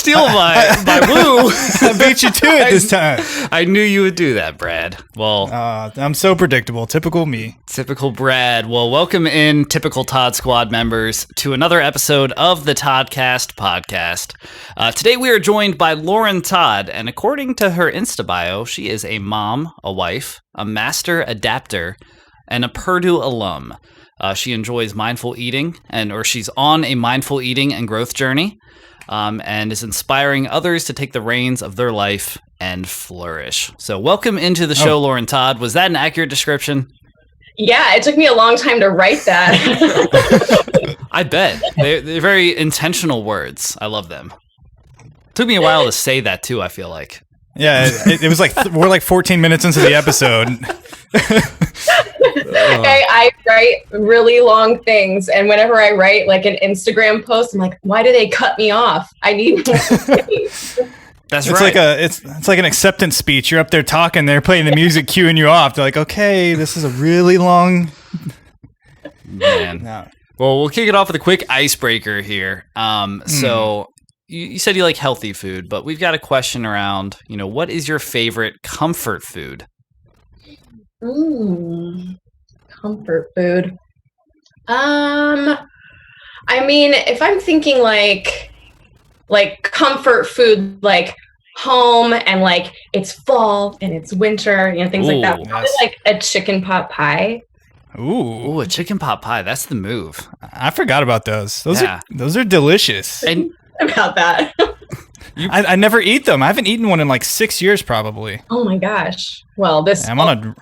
steal my woo. I beat you to it this time. I knew you would do that, Brad. Well, I'm so predictable. Typical me. typical Brad. Well, welcome in, typical Todd Squad members, to another episode of the Toddcast podcast. Today we are joined by Lauren Todd, and according to her Insta bio, she is a mom, a wife, a master adapter, and a Purdue alum. She enjoys mindful eating, or she's on a mindful eating and growth journey, and is inspiring others to take the reins of their life and flourish. So welcome into the show, Lauren Todd. Was that an accurate description? Yeah, it took me a long time to write that. I bet. They're very intentional words. I love them. Took me a while to say that, too, I feel like. Yeah, it was like, we're like 14 minutes into the episode. I write really long things, and whenever I write like an Instagram post, I'm like, why do they cut me off? I need more space. That's It's right. like it's like an acceptance speech. You're up there talking, they're playing the music, cueing you off. They're like, okay, this is a really long. Man. No. Well, we'll kick it off with a quick icebreaker here. So you said you like healthy food, but we've got a question around, what is your favorite comfort food? Comfort food. I mean, if I'm thinking like comfort food, like home and like it's fall and it's winter, things like that. Ooh, Probably like a chicken pot pie. Ooh, a chicken pot pie. That's the move. I forgot about those. Yeah. Those are delicious. And About that. I never eat them. I haven't eaten one in like 6 years probably. Oh my gosh. Well, I'm on a.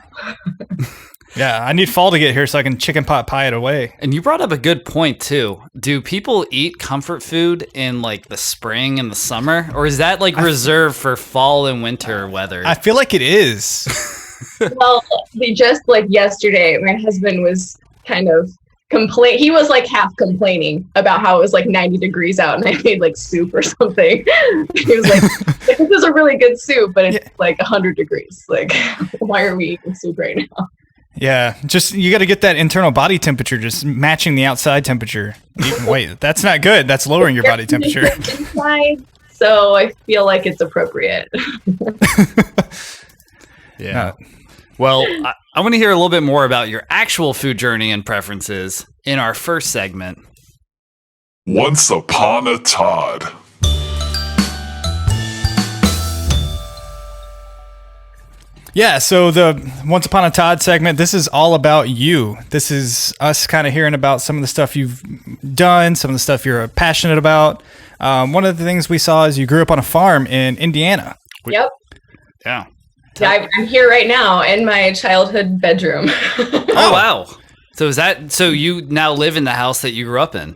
Yeah, I need fall to get here so I can chicken pot pie it away. And you brought up a good point, too. Do people eat comfort food in, like, the spring and the summer? Or is that, like, reserved for fall and winter weather? I feel like it is. Well, yesterday, my husband was kind of he was like half complaining about how it was like 90 degrees out and I made like soup or something. He was like, this is a really good soup, but it's like 100 degrees. Like, why are we eating soup right now? Yeah, just you got to get that internal body temperature just matching the outside temperature. Wait, that's not good. That's lowering your body temperature. Inside, so I feel like it's appropriate. Yeah. Well, I want to hear a little bit more about your actual food journey and preferences in our first segment. Once upon a Todd. Yeah, so the Once Upon a Todd segment, this is all about you. This is us kind of hearing about some of the stuff you've done, some of the stuff you're passionate about. One of the things we saw is you grew up on a farm in Indiana. Yep. Yeah. Yeah, I'm here right now in my childhood bedroom. Oh, wow. So you now live in the house that you grew up in?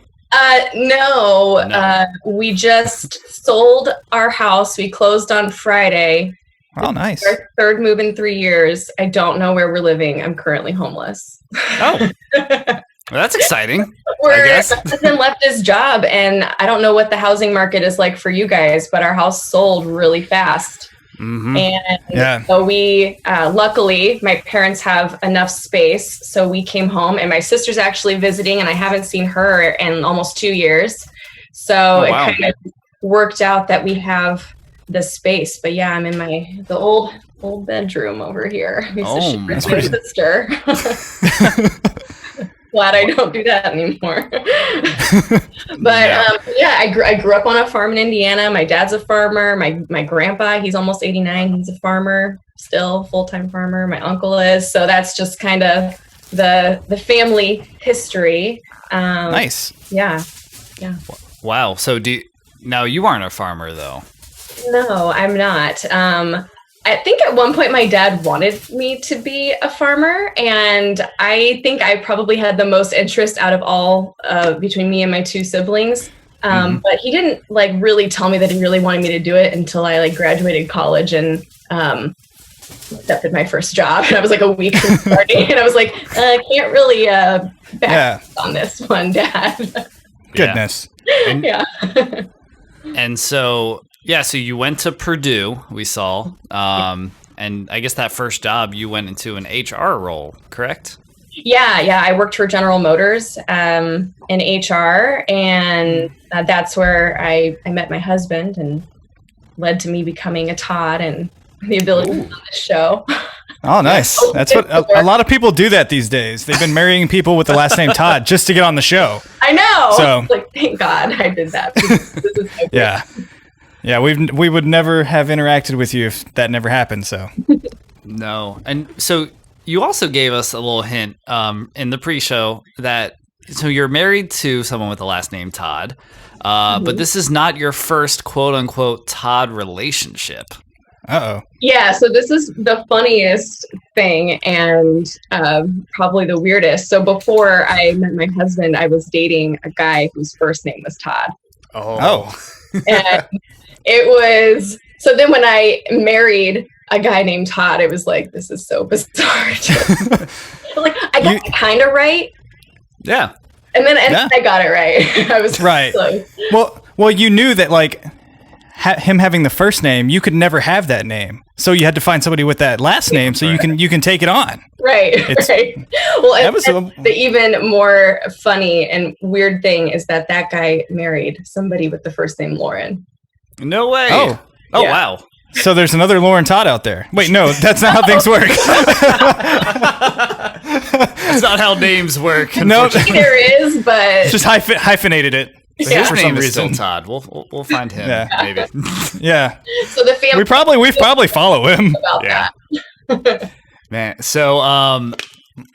No. We just sold our house. We closed on Friday. Oh, nice. Our third move in 3 years. I don't know where we're living. I'm currently homeless. Oh, well, that's exciting. My I guess. husband left his job, and I don't know what the housing market is like for you guys, but our house sold really fast. Mm-hmm. And so we, luckily, my parents have enough space. So we came home, and my sister's actually visiting, and I haven't seen her in almost 2 years. So It kind of worked out that we have the space. But yeah, I'm in the old bedroom over here. That's my sister. Glad I don't do that anymore. But I grew up on a farm in Indiana. My dad's a farmer. My grandpa, he's almost 89. He's a farmer, still full-time farmer. My uncle is. So that's just kind of the family history. Nice. Yeah. Wow. So now you aren't a farmer though? No, I'm not. I think at one point my dad wanted me to be a farmer, and I think I probably had the most interest out of all between me and my two siblings. But he didn't really tell me that he really wanted me to do it until I graduated college and accepted my first job. And I was like a week from starting, and I was like, I can't really back on this one, Dad. Goodness. Yeah. And so you went to Purdue, we saw, and I guess that first job you went into an HR role, correct? Yeah. I worked for General Motors in HR, and that's where I met my husband, and led to me becoming a Todd and the ability to be on the show. Oh, nice. That's what a lot of people do that these days. They've been marrying people with the last name Todd just to get on the show. I know. So, like, thank God I did that. This is so yeah. Yeah, we would never have interacted with you if that never happened, so. No. And so you also gave us a little hint in the pre-show that so you're married to someone with the last name Todd, but this is not your first quote-unquote Todd relationship. Uh-oh. Yeah, so this is the funniest thing and probably the weirdest. So before I met my husband, I was dating a guy whose first name was Todd. Oh. And it was, so then when I married a guy named Todd, it was like, this is so bizarre. Like, I got it kind of right. Yeah. And then I got it right. I was right. Close. Well, you knew that, like, him having the first name, you could never have that name. So you had to find somebody with that last name so you can take it on. Right. Well, the even more funny and weird thing is that guy married somebody with the first name Lauren. No way. Oh, yeah. Wow. So there's another Lauren Todd out there. Wait, no, that's not how things work. That's not how names work. No, there is, but just hyphenated it. His for name some is reason. still Todd. We'll find him maybe. Yeah. So the family we probably follow him. About that. Man, so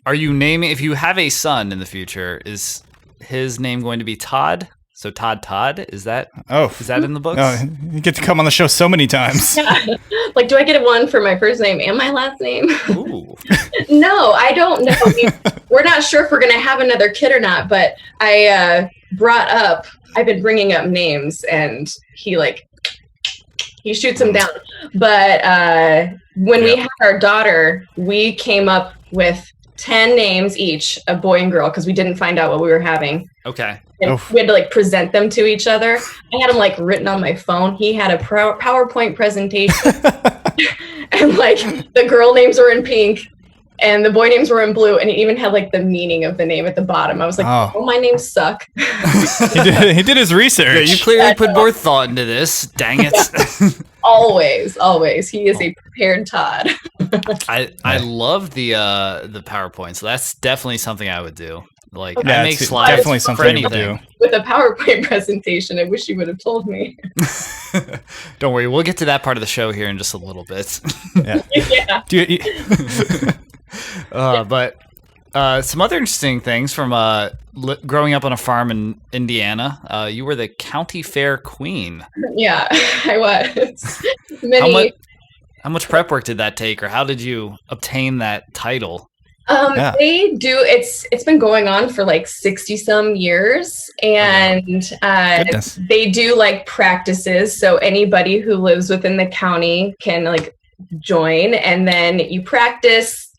are you naming, if you have a son in the future, is his name going to be Todd? So Todd, is that in the books? Oh, you get to come on the show so many times. Yeah. Like, do I get one for my first name and my last name? Ooh. No, I don't know. We're not sure if we're going to have another kid or not, but I've been bringing up names, and he shoots them down. But when we had our daughter, we came up with 10 names each, a boy and girl, because we didn't find out what we were having. Okay. And we had to present them to each other. I had them written on my phone. He had a PowerPoint presentation, and the girl names were in pink, and the boy names were in blue, and it even had the meaning of the name at the bottom. I was like, oh my names suck. He did his research. Yeah, you clearly put more thought into this. Dang it. Always. He is a prepared Todd. I love the PowerPoint, so that's definitely something I would do. I Yeah, make it's slides definitely for something you would anything. do. With a PowerPoint presentation, I wish you would have told me. Don't worry, we'll get to that part of the show here in just a little bit. Yeah. Yeah. But some other interesting things from growing up on a farm in Indiana. You were the county fair queen. Yeah, I was. How much prep work did that take, or how did you obtain that title? They do. It's been going on for 60 some years, and they do practices. So anybody who lives within the county can join, and then you practice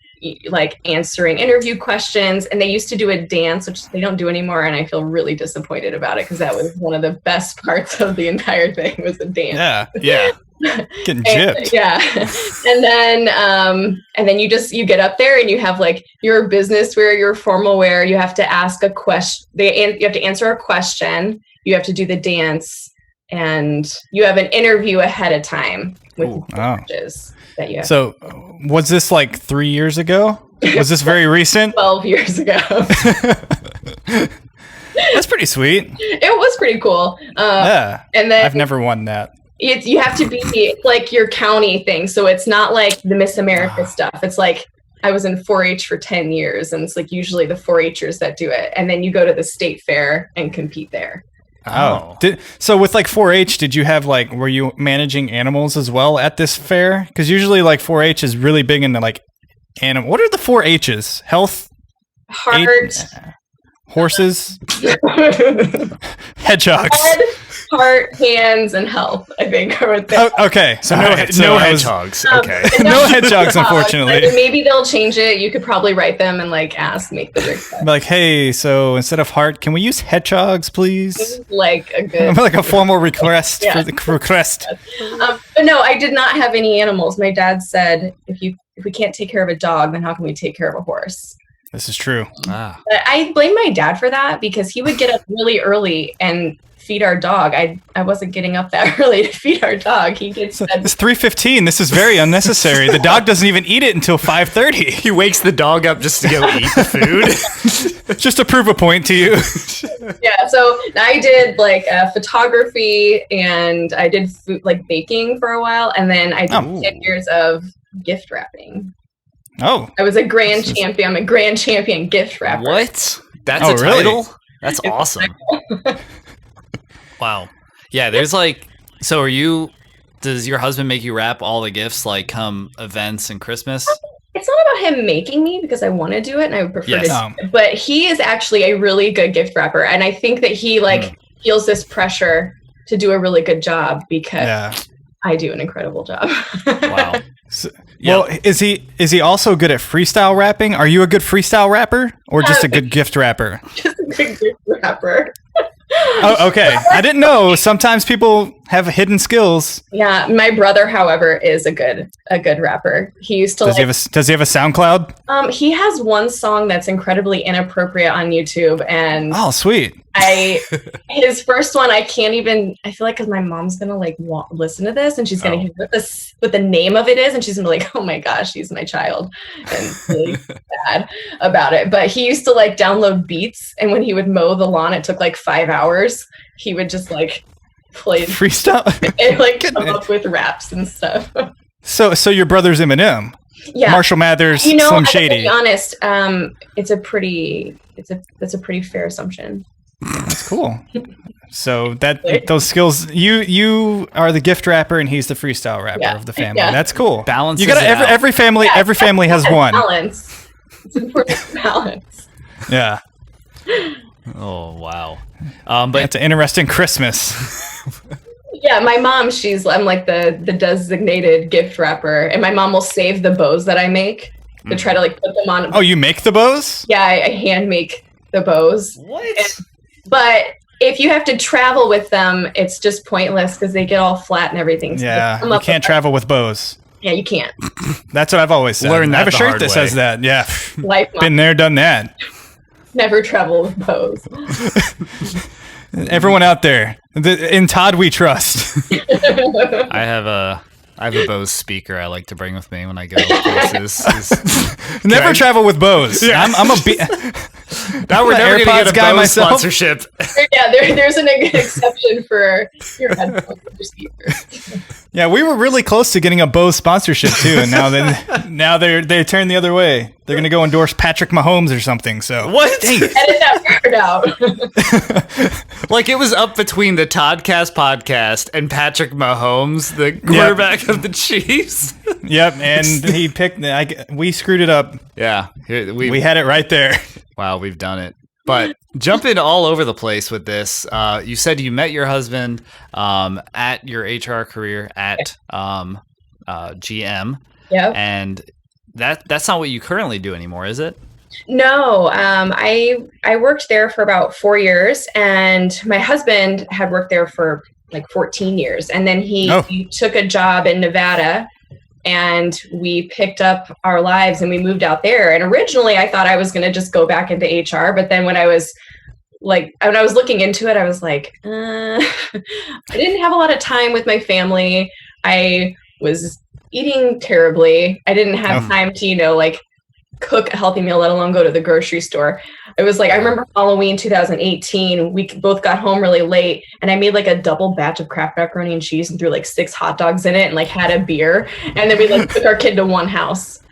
answering interview questions. And they used to do a dance, which they don't do anymore, and I feel really disappointed about it, because that was one of the best parts of the entire thing, was the dance. Yeah. Getting gypped. Yeah. And then you get up there, and you have your business wear, your formal wear. You have to ask a question. You have to answer a question. You have to do the dance, and you have an interview ahead of time with judges that you have. So was this 3 years ago? Was this very recent? 12 years ago. That's pretty sweet. It was pretty cool. Yeah. And then I've never won that. You have to be your county thing. So it's not the Miss America stuff. It's I was in 4-H for 10 years, and it's usually the 4-Hers that do it. And then you go to the state fair and compete there. Oh. So with 4-H, did you have were you managing animals as well at this fair? Because usually 4-H is really big into animal. What are the 4-H's? Health? Heart. Horses? Hedgehogs. Head, heart, hands, and health, I think, are what they okay. So no hedgehogs. Okay. No hedgehogs, unfortunately. Maybe they'll change it. You could probably write them and make the request. Hey, so instead of heart, can we use hedgehogs, please? A good a formal request for the request. But no, I did not have any animals. My dad said, if we can't take care of a dog, then how can we take care of a horse? This is true. Ah. But I blame my dad for that because he would get up really early and feed our dog. I wasn't getting up that early to feed our dog. He gets fed. It's 3:15. This is very unnecessary. The dog doesn't even eat it until 5:30. He wakes the dog up just to go eat the food. Just to prove a point to you. Yeah, so I did like photography and I did food, like baking for a while, and then I did 10 years of gift wrapping. Oh, I was a grand champion. I'm a grand champion gift wrapper. What? That's Oh, a really? title? That's awesome. Wow. Yeah, there's like, so does your husband make you wrap all the gifts like come events and Christmas? It's not about him making me because I want to do it and I would prefer Yes. to do it. But he is actually a really good gift wrapper. And I think that he feels this pressure to do a really good job because I do an incredible job. Wow. Well, is he also good at freestyle rapping? Are you a good freestyle rapper or just a good gift wrapper? Just a good gift wrapper. Oh, okay. I didn't know. Sometimes people have hidden skills. Yeah, my brother, however, is a good rapper. He used to Does he have a SoundCloud? He has one song that's incredibly inappropriate on YouTube, and Oh, sweet. his first one I feel like because my mom's gonna like listen to this and she's gonna hear what the name of it is and she's gonna be like, oh my gosh, he's my child, and really bad about it. But he used to like download beats, and when he would mow the lawn, it took like 5 hours. He would just like play Freestyle and like come up with raps and stuff. So your brother's Eminem. Yeah, Marshall Mathers, Slim I have Shady. to be honest, that's a pretty fair assumption. That's cool. So those skills, you are the gift wrapper and he's the freestyle rapper of the family. Yeah. That's cool. Balance. You got every family has one. Balance. It's important to balance. Yeah. Oh, wow. But It's an interesting Christmas. Yeah, my mom, I'm like the designated gift wrapper, and my mom will save the bows that I make to try to like put them on. Oh, you make the bows? Yeah, I hand make the bows. what? But if you have to travel with them, it's just pointless because they get all flat and everything. So Yeah, you can't travel with bows. Yeah, you can't. That's what I've always said. Learn that I have a the shirt hard that way. says that. Yeah. Life Been there, done that. never travel with bows. Everyone out there, in Todd we trust. I have a Bose speaker I like to bring with me when I go places. Never travel with bows. Yeah. I'm a Now we're never going to get AirPods a guy Bose myself. sponsorship. Yeah, there's an exception for your headphones and your speakers. Yeah, we were really close to getting a Bose sponsorship too, and now they turned the other way. They're gonna go endorse Patrick Mahomes or something. So What? Dang it. Edit that part out. Like it was up between the Toddcast podcast and Patrick Mahomes, the quarterback of the Chiefs. Yep, and he picked. We screwed it up. Yeah, We had it right there. Wow, we've done it. But jumping all over the place with this, you said you met your husband at your HR career at GM. Yep. And that's not what you currently do anymore, is it? No, I worked there for about 4 years, and my husband had worked there for like 14 years, and then he took a job in Nevada, and we picked up our lives and we moved out there. And originally, I thought I was going to just go back into HR, but then when I was looking into it, I was like, I didn't have a lot of time with my family. I was eating terribly. I didn't have time to, like cook a healthy meal, let alone go to the grocery store. It was like, I remember Halloween 2018, we both got home really late and I made like a double batch of Kraft macaroni and cheese and threw like 6 hot dogs in it and like had a beer. And then we like took our kid to one house.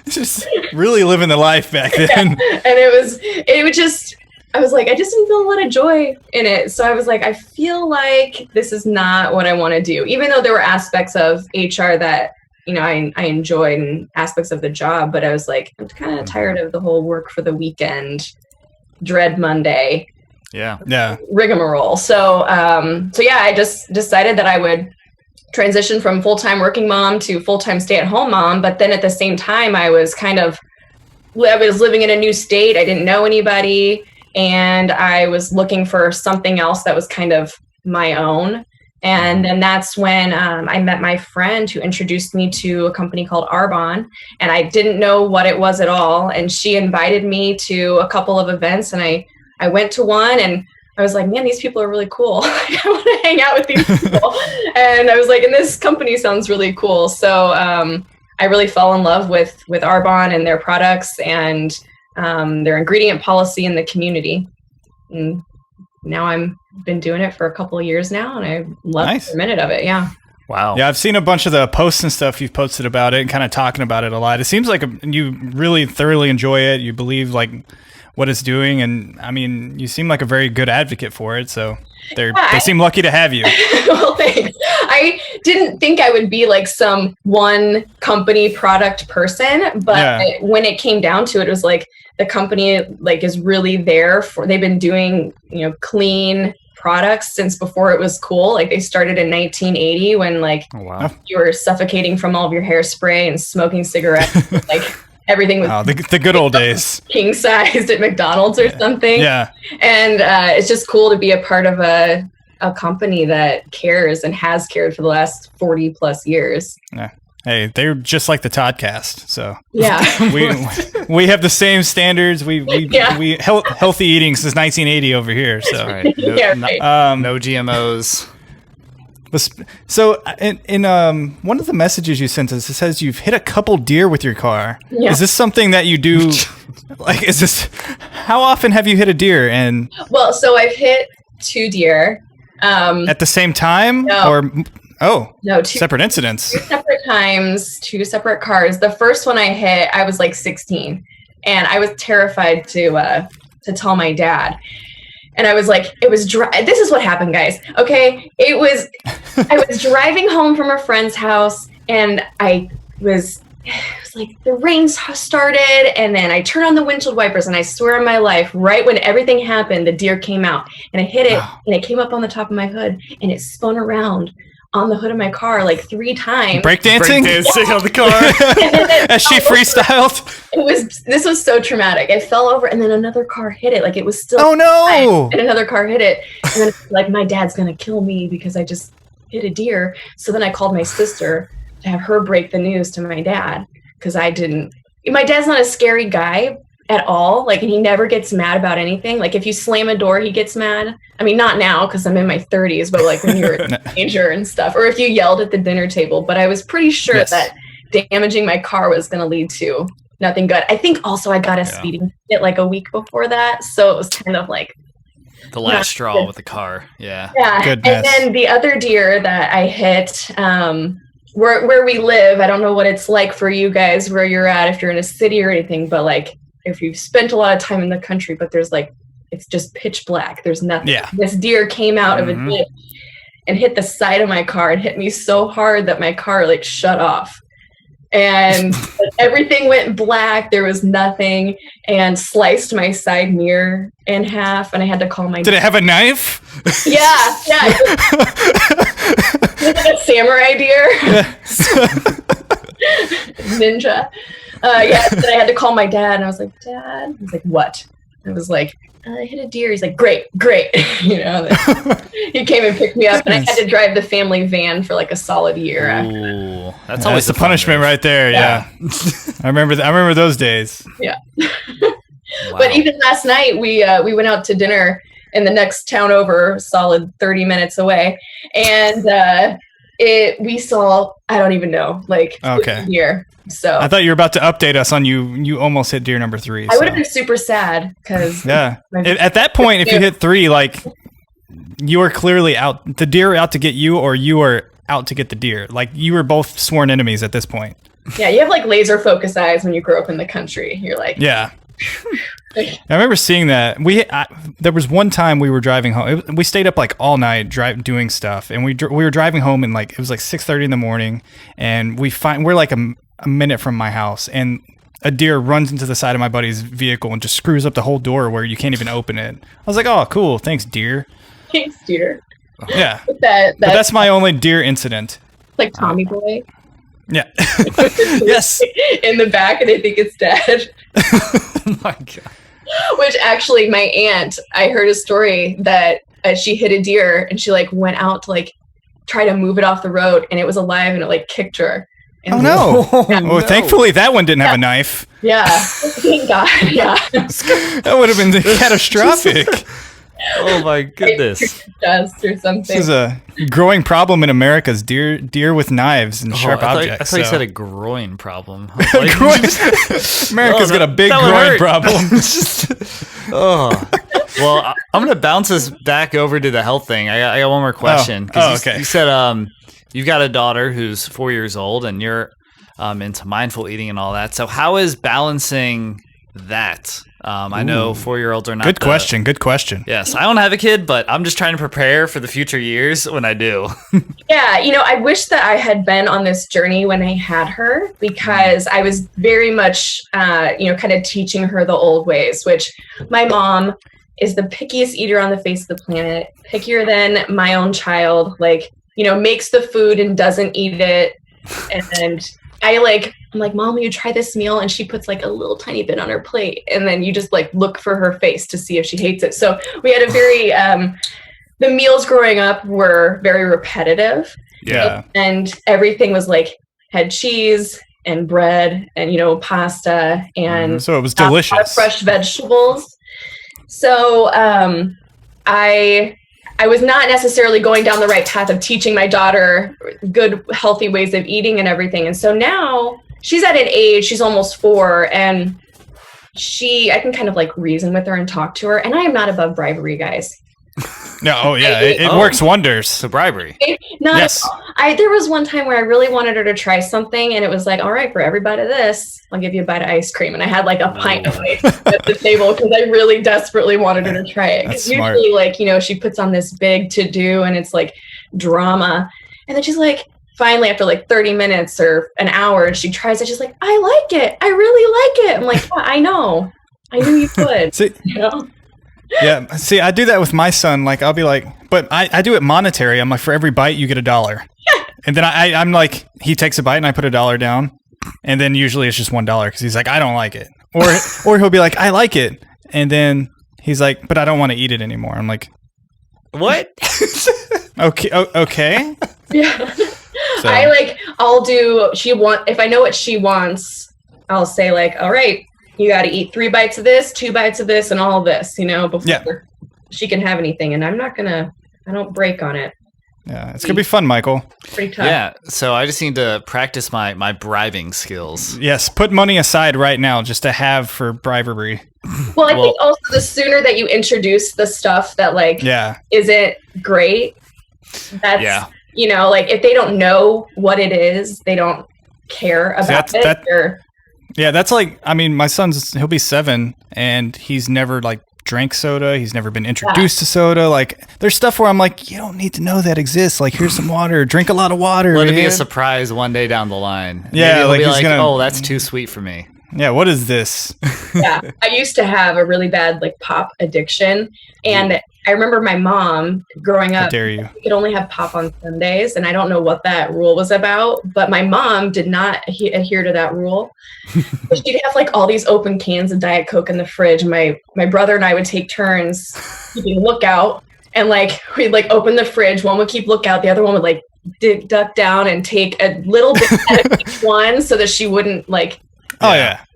Just really living the life back then. Yeah. And it would just, I was like, I just didn't feel a lot of joy in it. So I was like, I feel like this is not what I want to do, even though there were aspects of HR that, I enjoyed and aspects of the job, but I was like, I'm kind of tired of the whole work for the weekend, dread Monday. Yeah. Rigmarole. So yeah, I just decided that I would transition from full-time working mom to full-time stay-at-home mom. But then at the same time, I was living in a new state. I didn't know anybody, and I was looking for something else that was kind of my own. And then that's when I met my friend who introduced me to a company called Arbonne, and I didn't know what it was at all. And she invited me to a couple of events, and I went to one, and I was like, man, these people are really cool. I want to hang out with these people. And I was like, and this company sounds really cool. So I really fell in love with Arbonne and their products and their ingredient policy in the community. And now I've been doing it for a couple of years now, and I love every minute of it. Yeah. Wow. Yeah, I've seen a bunch of the posts and stuff you've posted about it and kind of talking about it a lot. It seems like you really thoroughly enjoy it. You believe like what it's doing, and I mean, you seem like a very good advocate for it. So they seem lucky to have you. Well, thanks. I didn't think I would be like some one company product person, but when it came down to it, it was like the company like is really there for. They've been doing clean products since before it was cool. Like they started in 1980 when like you were suffocating from all of your hairspray and smoking cigarettes. Like everything was the good old days. King sized at McDonald's or something. Yeah. And it's just cool to be a part of a company that cares and has cared for the last 40 plus years. Yeah. Hey, they're just like the Toddcast. So yeah, we have the same standards. We healthy eating since 1980 over here. So right. No GMOs. So in one of the messages you sent us, it says you've hit a couple deer with your car. Yeah. Is this something that you do? Like, how often have you hit a deer? And well, so I've hit 2 deer. At the same time? No. No, 2 separate incidents. 2 separate times, 2 separate cars. The first one I hit, I was like 16, and I was terrified to tell my dad. And I was like, this is what happened, guys. Okay. I was driving home from a friend's house, and it was like the rain started, and then I turned on the windshield wipers, and I swear on my life, right when everything happened, the deer came out, and I hit it, and it came up on the top of my hood, and it spun around on the hood of my car like 3 times. Breakdancing on the car as she freestyled. This was so traumatic. I fell over, and then another car hit it. Like it was still. Oh no! And another car hit it, and then like my dad's gonna kill me because I just hit a deer. So then I called my sister to have her break the news to my dad because I didn't. My dad's not a scary guy at all. Like, and he never gets mad about anything. Like if you slam a door, he gets mad. I mean, not now because I'm in my 30s, but like when you're a teenager and stuff, or if you yelled at the dinner table. But I was pretty sure that damaging my car was going to lead to nothing good. I think also I got a speeding ticket like a week before that. So it was kind of like the last straw with the car. Yeah. Yeah. Goodness. And then the other deer that I hit, where we live, I don't know what it's like for you guys where you're at, if you're in a city or anything, but like if you've spent a lot of time in the country, but there's like, it's just pitch black. There's nothing. Yeah. This deer came out of a ditch and hit the side of my car and hit me so hard that my car like shut off. And everything went black. There was nothing, and sliced my side mirror in half. And I had to call my. Did it have a knife? Yeah. Like a samurai deer. Ninja. So I had to call my dad, and I was like, Dad. He's like, what? I was like, I hit a deer. He's like, great. You know, he came and picked me up, and I had to drive the family van for like a solid year. Ooh, that's always the punishment right there. Yeah. I remember those days. Yeah. Wow. But even last night, we went out to dinner in the next town over, solid 30 minutes away, and we saw, I don't even know, like deer. So I thought you were about to update us on you almost hit deer number 3. I would have been super sad because at that point, if you hit 3, like you were clearly out. The deer were out to get you, or you were out to get the deer. Like you were both sworn enemies at this point. Yeah, you have like laser focus eyes when you grow up in the country. You're like, yeah. I remember seeing that. There was one time we were driving home. We stayed up like all night doing stuff, and we were driving home, and like it was like 6:30 in the morning, and we're like a minute from my house, and a deer runs into the side of my buddy's vehicle and just screws up the whole door where you can't even open it. I was like, oh, cool, thanks, deer. Thanks, deer. Yeah, that's my only deer incident. Like Tommy Boy. Yeah. Yes. In the back, and I think it's dead. Oh my God. Which actually, my aunt, I heard a story that she hit a deer, and she like went out to like try to move it off the road, and it was alive, and it like kicked her. And Oh no! Yeah. Well, thankfully that one didn't have a knife. Yeah, thank God. Yeah, That would have been catastrophic. Oh my goodness. dust or something. This is a growing problem in America: is deer with knives and sharp objects. I thought you so. said a groin problem. Like, America's got a big that would groin hurt. problem. Oh. Well, I'm going to bounce us back over to the health thing. I got one more question. 'Cause okay. You said you've got a daughter who's 4 years old, and you're into mindful eating and all that. So how is balancing that? I know 4-year-olds are not. Good question. Good question. Yes, I don't have a kid, but I'm just trying to prepare for the future years when I do. Yeah, I wish that I had been on this journey when I had her, because I was very much, kind of teaching her the old ways, which my mom is the pickiest eater on the face of the planet, pickier than my own child, makes the food and doesn't eat it. And I'm like, Mom, will you try this meal? And she puts like a little tiny bit on her plate. And then you just like look for her face to see if she hates it. So we had a very, the meals growing up were very repetitive. Yeah. And everything was like, had cheese and bread and, pasta and So it was a lot of delicious. fresh vegetables. So I was not necessarily going down the right path of teaching my daughter good, healthy ways of eating and everything. And so now she's at an age, she's almost 4, and I can kind of like reason with her and talk to her. And I am not above bribery, guys. No, oh yeah, it works wonders. So bribery. Not Yes. at all. There was one time where I really wanted her to try something, and it was like, all right, for every bite of this, I'll give you a bite of ice cream. And I had like a pint of ice at the table because I really desperately wanted her to try it. That's Because smart. usually, she puts on this big to-do, and it's like drama. And then she's like, finally, after like 30 minutes or an hour, she tries it. She's like, I like it. I really like it. I'm like, yeah, I know. I knew you could. See, yeah, see, I do that with my son. Like, I'll be like, but I do it monetary. I'm like, for every bite, you get $1. And then I'm like, he takes a bite and I put $1 down. And then usually it's just $1 because he's like, I don't like it. Or he'll be like, I like it. And then he's like, but I don't want to eat it anymore. I'm like, What? okay. Yeah. So, if I know what she wants, I'll say like, all right, you got to eat 3 bites of this, 2 bites of this, and all of this, before she can have anything. And I don't break on it. yeah, it's going to be fun, Michael. Pretty tough. Yeah, so I just need to practice my bribing skills. Yes, put money aside right now just to have for bribery. Well, I think also the sooner that you introduce the stuff that isn't great, that's, if they don't know what it is, they don't care about it. Yeah, that's like, I mean, my he'll be 7 and he's never like drank soda. He's never been introduced to soda. Like, there's stuff where I'm like, you don't need to know that exists. Like, here's some water. Drink a lot of water. Let it be a surprise one day down the line. Yeah, Maybe like he'll be he's gonna. oh, that's too sweet for me. Yeah, what is this? Yeah, I used to have a really bad like pop addiction, and I remember my mom growing How up. dare you? We could only have pop on Sundays, and I don't know what that rule was about, but my mom did not adhere to that rule. But she'd have like all these open cans of Diet Coke in the fridge. My brother and I would take turns keeping lookout, and like we'd like open the fridge. One would keep lookout, the other one would like duck down and take a little bit out of each one so that she wouldn't like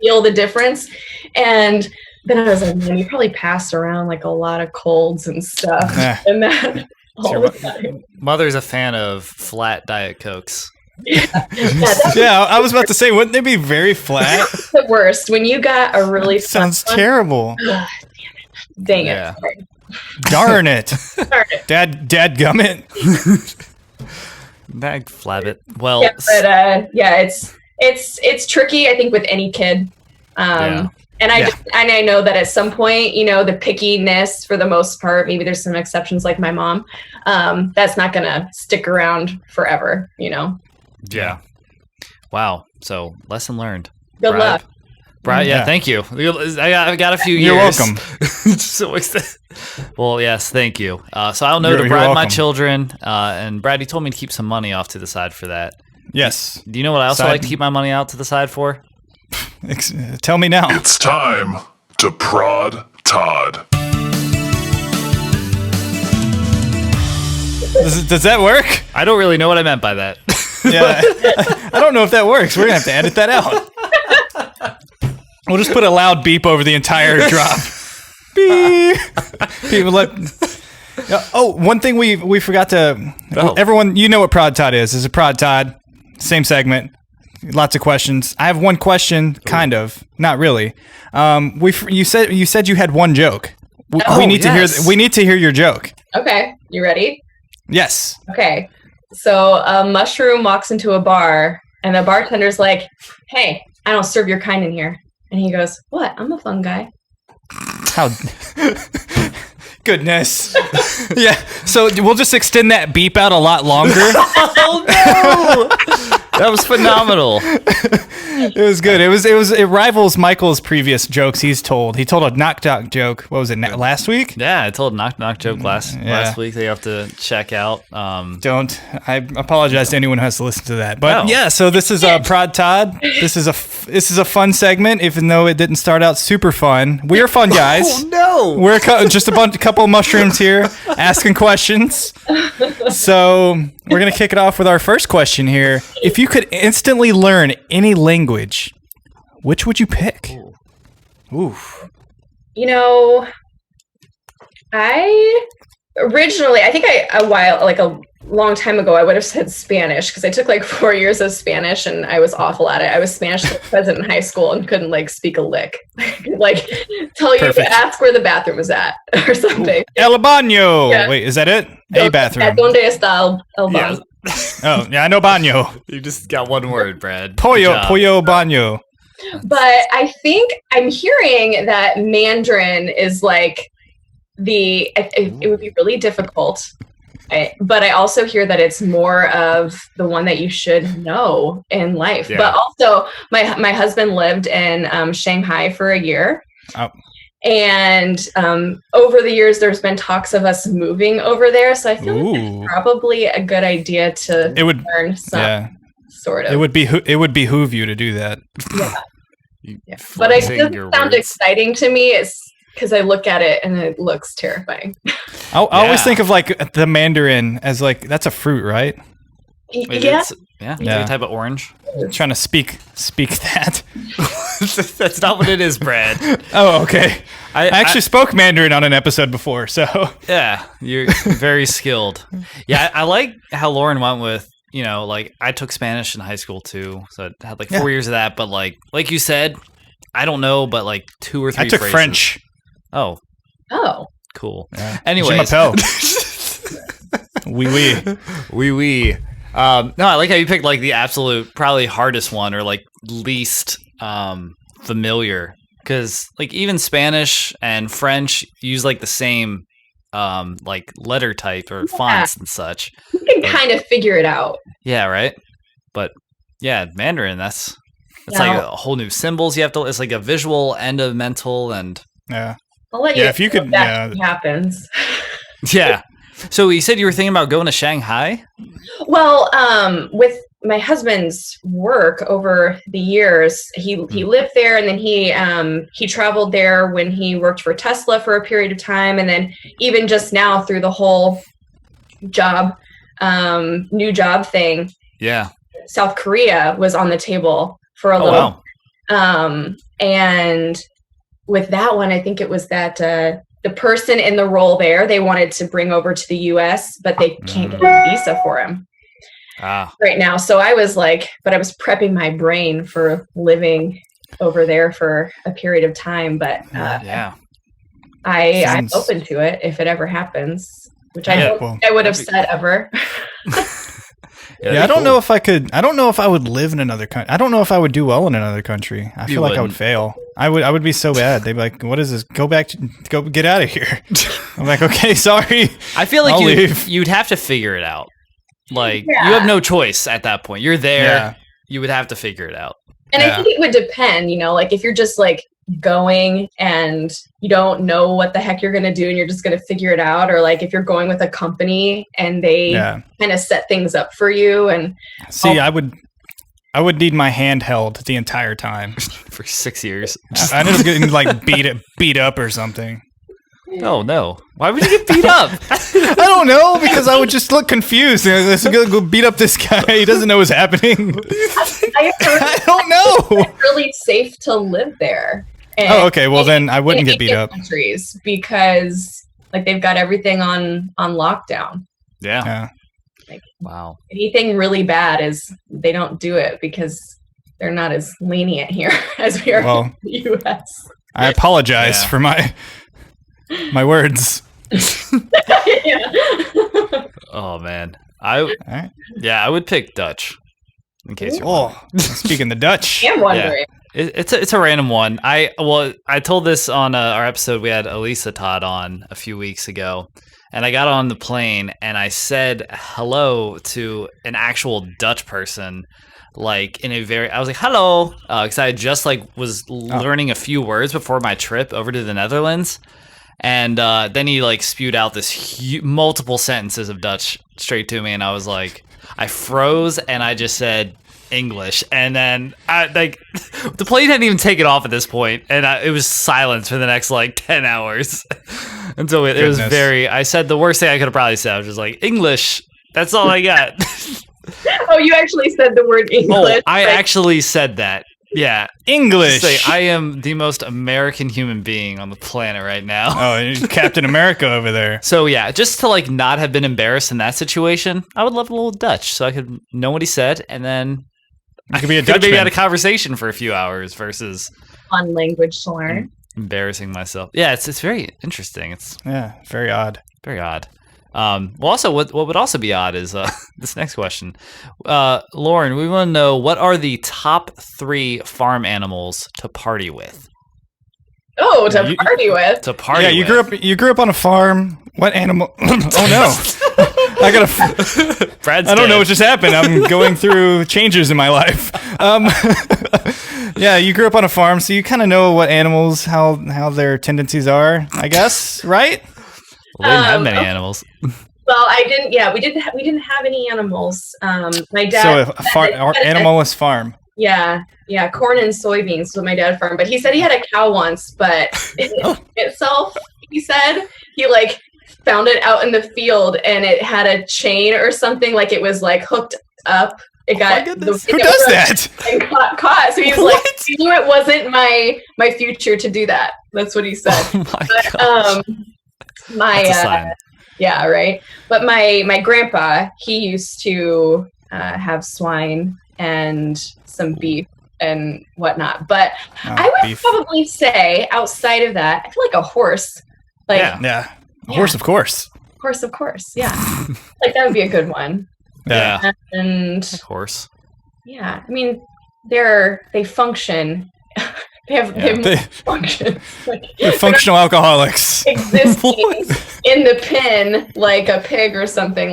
feel the difference. And then I was like, man, you probably passed around like a lot of colds and stuff. And that all the time. Mother's a fan of flat Diet Cokes. Yeah, I was about to say, wouldn't they be very flat? that's the worst. When you got a really Sounds flat one, terrible. dang Yeah. it. Sorry. Darn it. Darn it. Dad gummit. Bag flabbit. Well, Yeah, but it's tricky, I think, with any kid. And I know that at some point, the pickiness for the most part, maybe there's some exceptions like my mom, that's not going to stick around forever, Yeah. Wow. So, lesson learned. Good luck. Brian, Yeah. thank you. I got a few years. You're welcome. Well, yes, thank you. So I'll know to You're bribe my welcome. children. And Brad, you told me to keep some money off to the side for that. Yes. Do you know what I also Side- like to keep my money out to the side for? Tell me now. It's time to prod Todd. Does that work? I don't really know what I meant by that. Yeah. I don't know if that works. We're going to have to edit that out. We'll just put a loud beep over the entire drop. Beep. People one thing we forgot to... Oh. Everyone, you know what Prod Todd is. It's a Prod Todd. Same segment. Lots of questions. I have one question, kind of. Not really. You said you had one joke. We need to hear your joke. Okay, you ready? Yes. Okay, so a mushroom walks into a bar, and the bartender's like, "Hey, I don't serve your kind in here." And he goes, "What? I'm a fun guy." How? Goodness. Yeah. So we'll just extend that beep out a lot longer. Oh no! That was phenomenal. It was good. It rivals Michael's previous jokes he's told. He told a knock knock joke. What was it, last week? Yeah, I told a knock knock joke last week that you have to check out. I apologize to anyone who has to listen to that. But yeah, so this is Prod Todd. This is a fun segment, even though it didn't start out super fun. We're fun guys. Oh no! We're just a couple of mushrooms here asking questions. So we're gonna kick it off with our first question here. If you could instantly learn any language, which would you pick? Oof. You know, I think a long time ago, I would have said Spanish because I took like 4 years of Spanish and I was awful at it. I was Spanish present in high school and couldn't like speak a lick. Like tell you to ask where the bathroom was at or something. El baño. Yeah. Wait, is that it? A bathroom. ¿Dónde está el baño? Oh, yeah, I know baño. You just got one word, Brad. Pollo baño. But I think I'm hearing that Mandarin is like it would be really difficult. But I also hear that it's more of the one that you should know in life. Yeah. But also, my husband lived in Shanghai for a year. Oh. And over the years, there's been talks of us moving over there. So I feel like it's probably a good idea to learn some sort of. It would behoove you to do that. Yeah. But it doesn't sound exciting to me. It's because I look at it and it looks terrifying. I always think of like the mandarin as like, that's a fruit, right? Yeah. Yeah. A type of orange. I'm trying to speak that. That's not what it is, Brad. Oh, okay. I actually spoke Mandarin on an episode before, so. Yeah, you're very skilled. Yeah, I like how Lauren went with, like I took Spanish in high school too, so I had like 4 years of that. But like you said, I don't know, but like 2 or 3 I took phrases. French. Oh. Cool. Yeah. Anyways. Oui. No, I like how you picked like the absolute probably hardest one or like least familiar, because like even Spanish and French use like the same like letter type or fonts and such. You can kind of figure it out. Yeah, right. But yeah, Mandarin, that's like a whole new symbols you have to. It's like a visual and a mental and. Yeah. I'll let you. If you could, that happens. Yeah. So you said you were thinking about going to Shanghai? Well, with my husband's work over the years, he lived there, and then he traveled there when he worked for Tesla for a period of time, and then even just now through the whole new job thing. Yeah. South Korea was on the table for a little. Wow. And with that one, I think it was that the person in the role there, they wanted to bring over to the U.S., but they can't get a visa for him right now. So I was prepping my brain for living over there for a period of time. But I'm open to it if it ever happens, which I would have said ever. I don't know if I could. I don't know if I would live in another country. I don't know if I would do well in another country. I feel like I would fail. I would be so bad. They'd be like, "What is this? Go get out of here." I'm like, "Okay, sorry." I feel like you'd have to figure it out. Like you have no choice at that point. You're there. Yeah. You would have to figure it out. And I think it would depend. like if you're just like going and you don't know what the heck you're going to do and you're just going to figure it out, or like if you're going with a company and they kind of set things up for you. And I would need my hand held the entire time for 6 years. I ended up getting like beat up or something. Oh no! Why would you get beat up? I don't know, because I would just look confused. Let's go beat up this guy. He doesn't know what's happening. I don't know. It's really safe to live there. Oh, okay. Well, then I wouldn't get beat up. Countries, because like they've got everything on lockdown. Yeah. Like, wow. Anything really bad is they don't do it because they're not as lenient here as we are in the U.S. I apologize for my words. Oh man, I would pick Dutch. In case you're speaking the Dutch. I'm wondering. Yeah. It's a random one. I told this on our episode. We had Elisa Todd on a few weeks ago, and I got on the plane and I said hello to an actual Dutch person. Like I was like, hello, because I just was learning a few words before my trip over to the Netherlands, and then he spewed out this multiple sentences of Dutch straight to me, and I was like, I froze, and I just said English, and then the plane hadn't even taken off at this point, and it was silence for the next 10 hours until it was very. I said the worst thing I could have probably said. I was just like, English. That's all I got. Oh, you actually said the word English. Oh, I actually said that. Yeah. English. I am the most American human being on the planet right now. Oh, Captain America over there. So yeah, just to not have been embarrassed in that situation, I would love a little Dutch so I could know what he said, and then I could be a Dutchman. Maybe had a conversation for a few hours versus fun language to learn. Embarrassing myself. Yeah, it's very interesting. It's very odd. Very odd. Well, also, what would also be odd is this next question. Lauren, we want to know, what are the top 3 farm animals to party with? Oh, party with? To party with. Yeah, you grew up on a farm. What animal? Oh, no. I don't know what just happened. I'm going through changes in my life. Yeah, you grew up on a farm, so you kind of know what animals, how their tendencies are, I guess, right? Well, they didn't have many animals. Well, I didn't. Yeah, we didn't have any animals. My dad. So animalless farm. Yeah, corn and soybeans was what my dad farmed. But he said he had a cow once, but itself, he said he found it out in the field and it had a chain or something. It was hooked up. It got who does that? And caught. So he was he knew it wasn't my future to do that. That's what he said. Oh my God. Yeah, right. But my grandpa, he used to have swine and some beef and whatnot. But I would probably say, outside of that, I feel like a horse. A horse, of course. Horse, of course. Yeah. That would be a good one. Yeah. And horse. Yeah. I mean, they function. They function. They're functional alcoholics. Existing in the pen like a pig or something.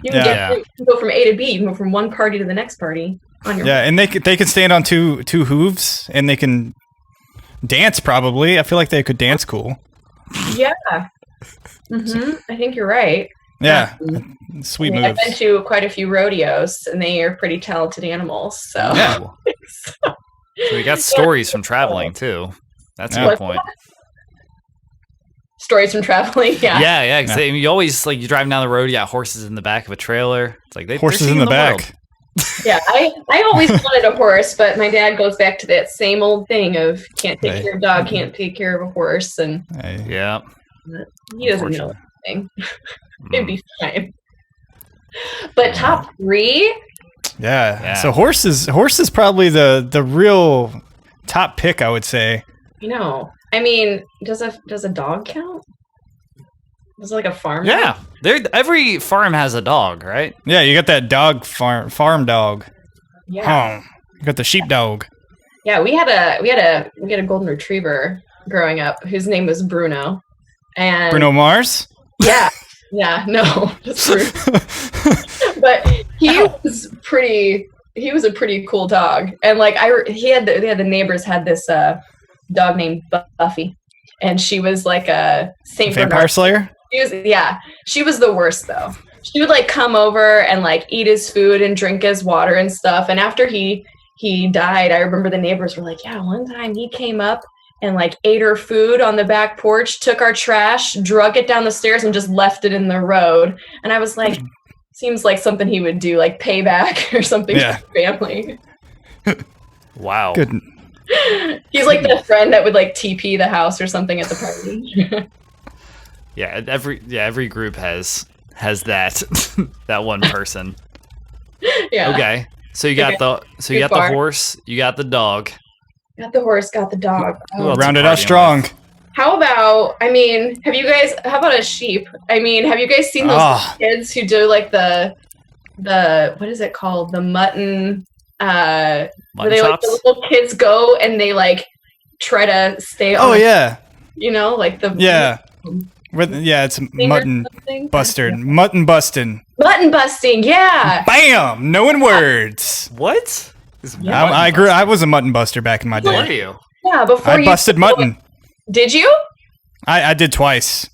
You can go from A to B. You can go from one party to the next party on your. Yeah, and they can stand on two hooves, and they can dance. Probably, I feel like they could dance cool. Yeah. Mm-hmm. I think you're right. Yeah, sweet moves. I've been to quite a few rodeos, and they are pretty talented animals. So. Yeah. So we got stories from traveling too. That's a good point. Stories from traveling, yeah. Yeah. Because you always you driving down the road, you got horses in the back of a trailer. It's horses in the back. World. Yeah, I always wanted a horse, but my dad goes back to that same old thing of can't take care of a dog, can't take care of a horse, and yeah, he doesn't know anything. It'd be fine. But top 3. Yeah. So horse is probably the real top pick, I would say. I mean, does a dog count? Is it a farm? Yeah, every farm has a dog, right? Yeah, you got that dog farm dog. Yeah. You got the sheepdog. Yeah, we had a golden retriever growing up whose name was Bruno. And Bruno Mars? Yeah. Yeah, no, just Bruno. But he was a pretty cool dog. And the neighbors had this dog named Buffy, and she was a Saint Vampire Bernard. Slayer? She was the worst though. She would come over and eat his food and drink his water and stuff. And after he died, I remember the neighbors were one time he came up and like ate her food on the back porch, took our trash, drug it down the stairs, and just left it in the road. And I was like, seems like something he would do, like payback or something for his family. Wow. Good. He's like the friend that would like TP the house or something at the party. Yeah, every group has that that one person. Yeah. Okay. So you got the horse, you got the dog. Got the horse, got the dog. Who else Rounded you out partying strong. with? How about, how about a sheep? I mean, have you guys seen those kids who do like the what is it called? The mutton, where they like the little kids go and they like try to stay on. Oh yeah. You know, like the It's mutton busted. Yeah. Mutton bustin'. Mutton busting, yeah. Bam! Knowing words. What? I agree. I was a mutton buster back in my Who are day. you? Yeah, before I busted mutton. Did you? I did twice.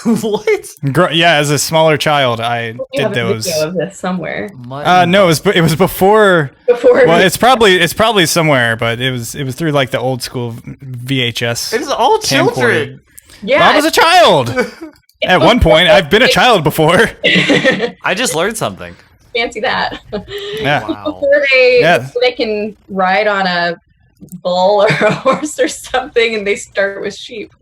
What? Yeah, as a smaller child, I You did have a those. video of this somewhere. No, it was before. Before. Well, it's probably somewhere, but it was through like the old school VHS. It was all children. Yeah. Well, I was a child. At one point, I've been a child before. I just learned something. Fancy that. Yeah. Wow. Before they can ride on a bull or a horse or something, and they start with sheep.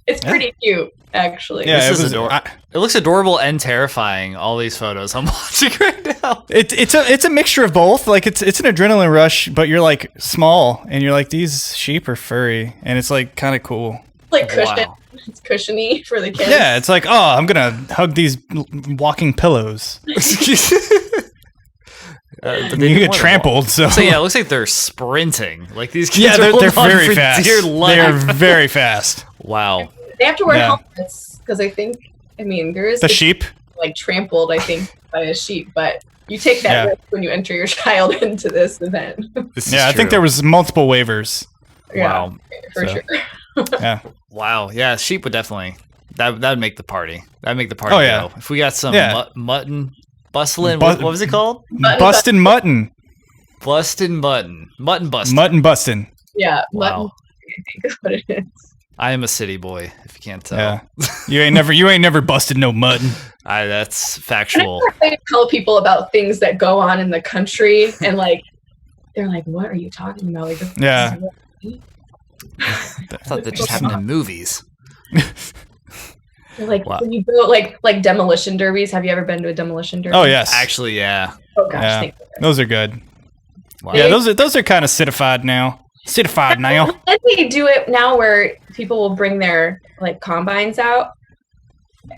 It's pretty cute, actually. Yeah, This it is was. It looks adorable and terrifying. All these photos I'm watching right now. It's a mixture of both. Like it's an adrenaline rush, but you're like small, and you're like, these sheep are furry, and it's like kind of cool. Like cushion. Wow. It's cushiony for the kids. Yeah, it's like, oh, I'm gonna hug these walking pillows. But You get trampled, so So yeah, it looks like they're sprinting. Like these kids yeah, are they're holding on very for fast. dear They life. are very fast. Wow. They have to wear Yeah. helmets because there is The sheep. like trampled, I think, by a sheep, but you take that risk when you enter your child into this event. This is Yeah, I think true. there was multiple waivers. Wow. For So. sure. Yeah. Wow. Yeah, sheep would definitely that'd make the party. That'd make the party Oh, yeah. go. If we got some Yeah. mutton bustling, Bu- what was it called? Bustin' mutton. Bustin' mutton. Mutton busting. Mutton bustin'. Yeah. Wow. Mutton, I think is what it is. I am a city boy, if you can't tell. Yeah. You ain't never busted no mutton. That's factual. I tell people about things that go on in the country, and like they're like, "What are you talking about?" Like, this Yeah. I thought that just happened in movies. They're like, Wow. when you go like demolition derbies. Have you ever been to a demolition derby? Oh yes. Actually, yeah. Oh gosh. Yeah. Thank you. Those are good. Wow. Yeah, those are kind of citified now. Citified now. And they do it now where people will bring their like combines out,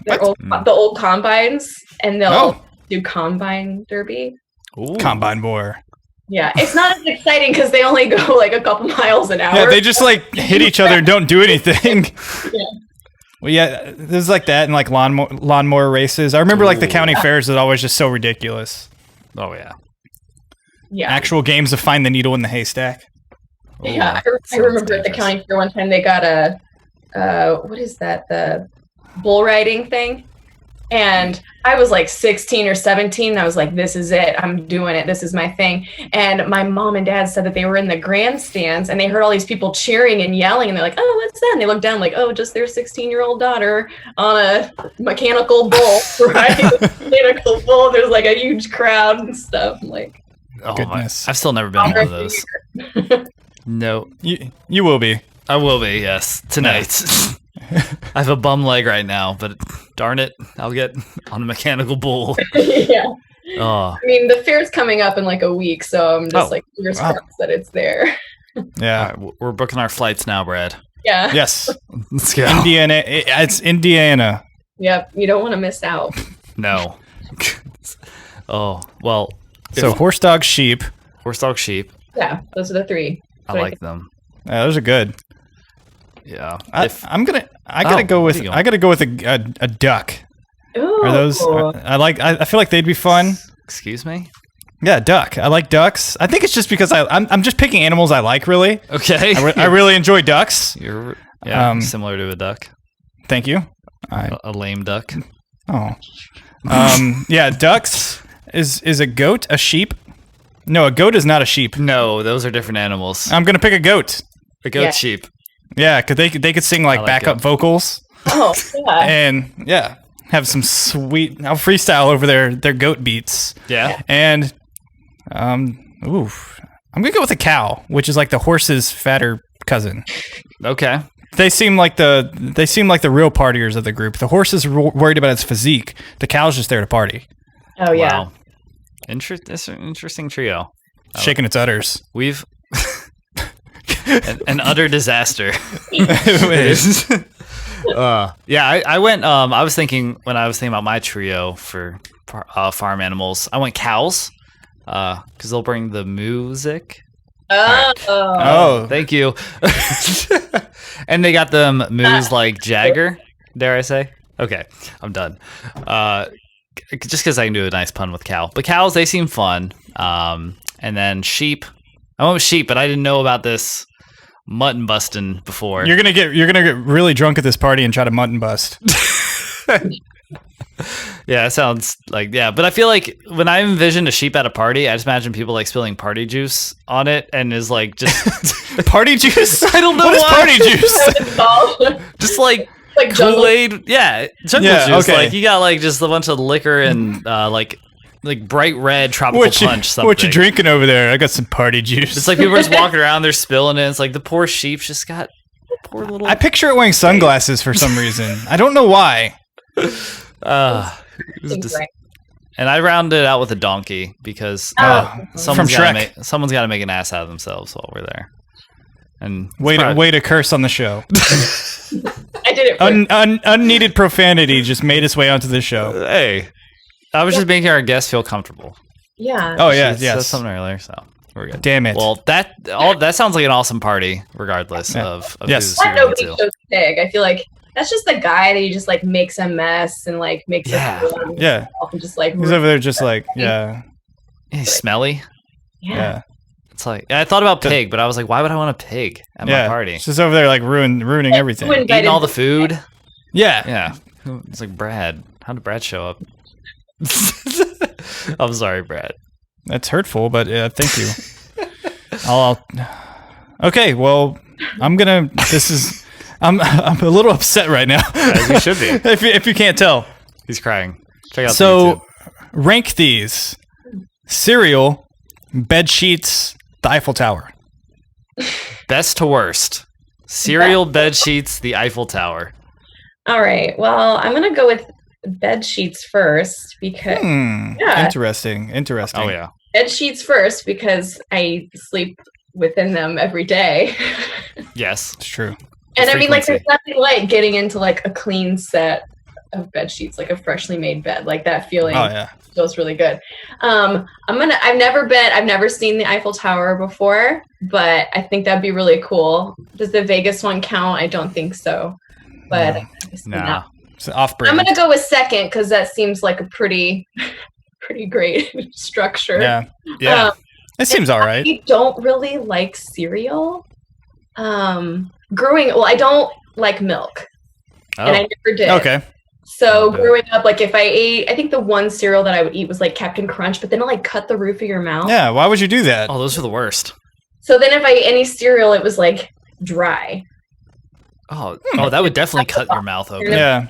the old combines, and they'll do combine derby. Ooh. Combine war. Yeah, it's not as exciting because they only go like a couple miles an hour. Yeah, they just like hit each other and don't do anything. Yeah. Well, yeah, there's like that and like lawnmower races. I remember like the county fairs is always just so ridiculous. Oh yeah. Yeah. Actual games of find the needle in the haystack. Yeah, Ooh, I remember sounds at the dangerous. county fair one time they got what is that, the bull riding thing, and I was like 16 or 17 and I was like, this is it, I'm doing it, this is my thing. And my mom and dad said that they were in the grandstands and they heard all these people cheering and yelling, and they're like, oh, what's that? And they looked down like, oh, just their 16-year-old daughter on a mechanical bull, riding a mechanical bull. There's like a huge crowd and stuff. I'm like, Oh, Goodness. I've still never been on one of those. No. You will be. I will be, yes. Tonight. I have a bum leg right now, but darn it, I'll get on a mechanical bull. yeah. Oh, I mean, the fair's coming up in like a week, so I'm just Oh, like fingers wow. crossed that it's there. Yeah. all right, we're booking our flights now, Brad. Yeah. Yes. Let's go. Indiana. It's Indiana. Yep. You don't want to miss out. No. Oh, well, So horse, dog, sheep. horse, dog, sheep. Yeah, those are the three. I So like them. Yeah, those are good. Yeah. I gotta go with where you a duck. Ooh. Are those? I feel like they'd be fun. Excuse me? Yeah, duck. I like ducks. I think it's just because I'm just picking animals I like. Really, Okay. I really enjoy ducks. You're similar to a duck. Thank you. A lame duck. Oh. Yeah, ducks is a goat a sheep? No, a goat is not a sheep. No, those are different animals. I'm gonna pick a goat. A goat Yeah. sheep. Yeah, because they could sing like like backup it. vocals Oh, yeah. and have some sweet. I'll freestyle over their goat beats. Yeah. And I'm gonna go with a cow, which is like the horse's fatter cousin. Okay. They seem like the real partiers of the group. The horse is worried about its physique. The cow's just there to party, Oh, yeah. Wow. That's an interesting trio. shaking its udders. We've an utter disaster. Yeah, I went. I was thinking when I was thinking about my trio for farm animals, I went cows because they'll bring the music. Oh, Thank you. And they got them moves like Jagger. Dare I say? Okay, I'm done. Just because I can do a nice pun with cow, but cows they seem fun. And then sheep. I went with sheep, but I didn't know about this mutton busting before. you're gonna get really drunk at this party and try to mutton bust. Yeah, it sounds like but I feel like when I envision a sheep at a party, I just imagine people like spilling party juice on it and is like just Party juice? I don't know What is why. party juice? It's called, Just like like jungle. Kool-Aid, jungle Yeah, juice. okay. Like you got like just a bunch of liquor and like bright red tropical punch. Something. What you drinking over there? I got some party juice. It's like people are just walking around, they're spilling it. It's like the poor sheep just got poor little. I picture it wearing sunglasses for some reason. I don't know why. It was Seems right. and I rounded it out with a donkey because From someone's Shrek. someone's got to make an ass out of themselves while we're there. And Way to curse on the show. I did it first. Unneeded profanity just made its way onto the show. Hey, I was just making our guests feel comfortable. Yeah. Oh yeah, She said yes. something earlier, so we're good. Damn it. Well, that sounds like an awesome party, regardless Yeah. of Yes. who's Why you're going nobody to. shows pig? I feel like that's just the guy that he just like makes a mess and like makes Yeah. it feel Yeah. and just like He's over there just like, yeah. He's smelly. Yeah. It's like I thought about pig, but I was like, why would I want a pig at my Yeah. party? It's just over there like ruining everything. Who invited Eating all the him? food. Yeah. Yeah. It's like Brad. How did Brad show up? I'm sorry, Brad. That's hurtful, but thank you. Okay, well, I'm a little upset right now. As you should be. if you can't tell. He's crying. Check out the So, YouTube. rank these: cereal, bed sheets, the Eiffel Tower. Best to worst. Cereal, bed sheets, the Eiffel Tower. All right. Well, I'm gonna go with bed sheets first because Yeah. Interesting. Oh yeah. bed sheets first because I sleep within them every day. Yes. It's true. And I mean, like, there's Frequency. nothing like getting into like a clean set of bed sheets, like a freshly made bed. Like that feeling Oh yeah. feels really good. I've never seen the Eiffel Tower before, but I think that'd be really cool. Does the Vegas one count? I don't think so. But I guess Nah. not. It's off-brand. I'm gonna go with second because that seems like a pretty great structure. Yeah. Yeah. Um, It seems all right. I don't really like cereal. I don't like milk, and I Oh. never did. Okay. So Okay. growing up, like if I ate, I think the one cereal that I would eat was like Captain Crunch, but then it like cut the roof of your mouth. Yeah. Why would you do that? Oh, those are the worst. So then if I ate any cereal, it was like dry. Oh, that would definitely cut your mouth open. Yeah.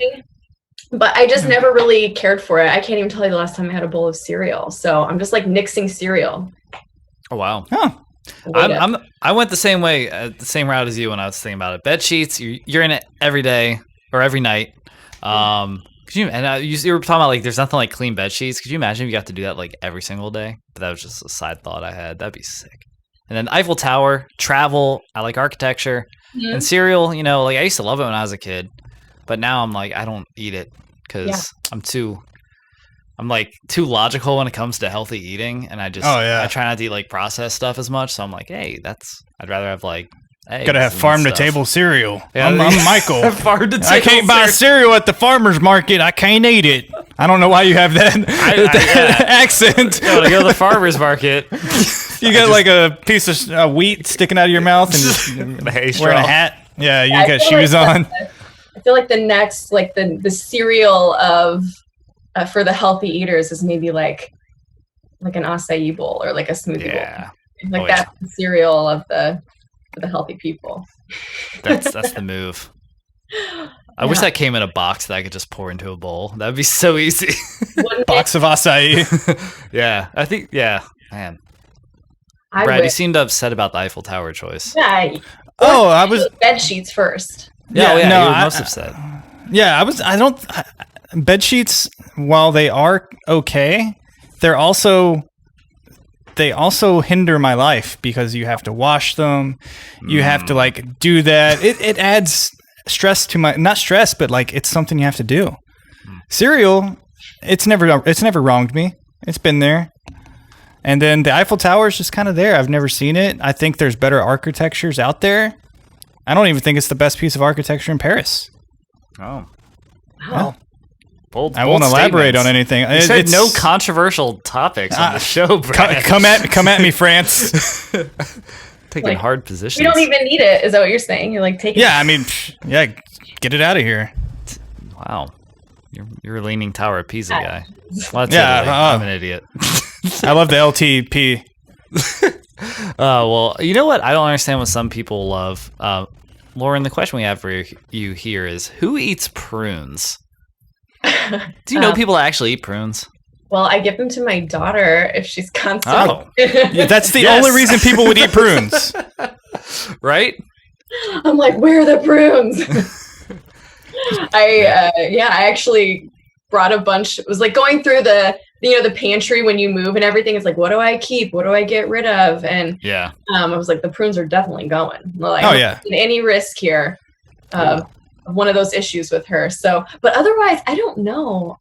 But I just never really cared for it. I can't even tell you the last time I had a bowl of cereal. So I'm just like nixing cereal. Oh wow. Huh. I went the same way, the same route as you when I was thinking about it. Bed sheets, you're in it every day or every night. Could you were talking about like there's nothing like clean bed sheets. Could you imagine if you got to do that like every single day? But that was just a side thought I had. That'd be sick. And then Eiffel Tower, travel. I like architecture Mhm. and cereal. Like I used to love it when I was a kid, but now I'm like I don't eat it because I'm too logical when it comes to healthy eating, and I try not to eat like processed stuff as much. So I'm like, hey, I'd rather have like eggs. Gotta have and farm to stuff. table cereal. Yeah, I'm Michael. Farm to table. I can't buy cereal at the farmer's market. I can't eat it. I don't know why you have that yeah. accent. When I go to the farmer's market, You got like a piece of wheat sticking out of your mouth and just the hay wearing a straw. hat. Yeah, you I got feel shoes like on. I feel like the next, like the cereal of for the healthy eaters is maybe like an acai bowl or like a smoothie Yeah. bowl. Like Oh, yeah. that's the cereal of the for the healthy people. That's the move. I wish that came in a box that I could just pour into a bowl. That'd be so easy. Box of acai. Yeah, I think. Yeah, man. Brad, you seemed upset about the Eiffel Tower choice. Yeah. Oh, I was bed sheets first. Yeah, no, you were most upset. Yeah, I don't. Bed sheets, while they are okay, they also hinder my life because you have to wash them. You have to like do that. It adds stress to my, not stress, but like it's something you have to do. Cereal, it's never wronged me. It's been there. And then the Eiffel Tower is just kind of there. I've never seen it. I think there's better architectures out there. I don't even think it's the best piece of architecture in Paris. Oh. Well, Bold I won't elaborate on anything. You said no controversial topics on the show, Brad. Come at me, France. Taking hard positions. We don't even need it. Is that what you're saying? You're like taking. Yeah, I mean, yeah, get it out of here. Wow. You're a leaning Tower of Pisa guy. Well, that's Yeah, Italy. I'm an idiot. I love the LTP. Well, you know what? I don't understand what some people love. Lauren, the question we have for you here is, who eats prunes? Do you know people that actually eat prunes? Well, I give them to my daughter if she's constantly. Oh. Yeah, that's the only reason people would eat prunes. Right? I'm like, where are the prunes? I actually brought a bunch. It was like going through the pantry when you move and everything. It's like, what do I keep? What do I get rid of? And yeah, I was like, the prunes are definitely going. Like, oh yeah, any risk here. One of those issues with her. So, but otherwise, I don't know.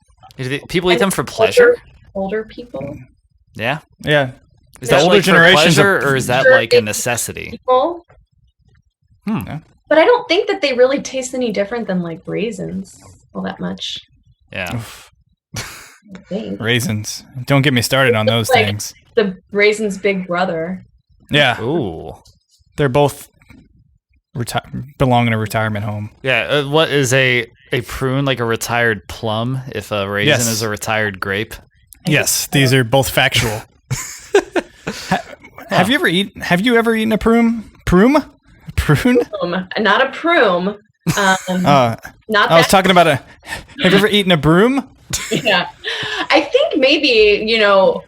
People eat them for pleasure. Older people. Yeah. Yeah. Is that older like generations for pleasure, or is that like a necessity? People. Yeah. But I don't think that they really taste any different than like raisins all that much. Yeah. I think. Raisins. Don't get me started on those like things. The raisin's big brother. Yeah. Ooh. They're both belong in a retirement home. Yeah. What is a prune, like a retired plum, if a raisin is a retired grape? Yes, these are both factual. Have you ever eaten a prune? Prune? Not a prune. Not I was talking about have you ever eaten a broom? Yeah. I think maybe,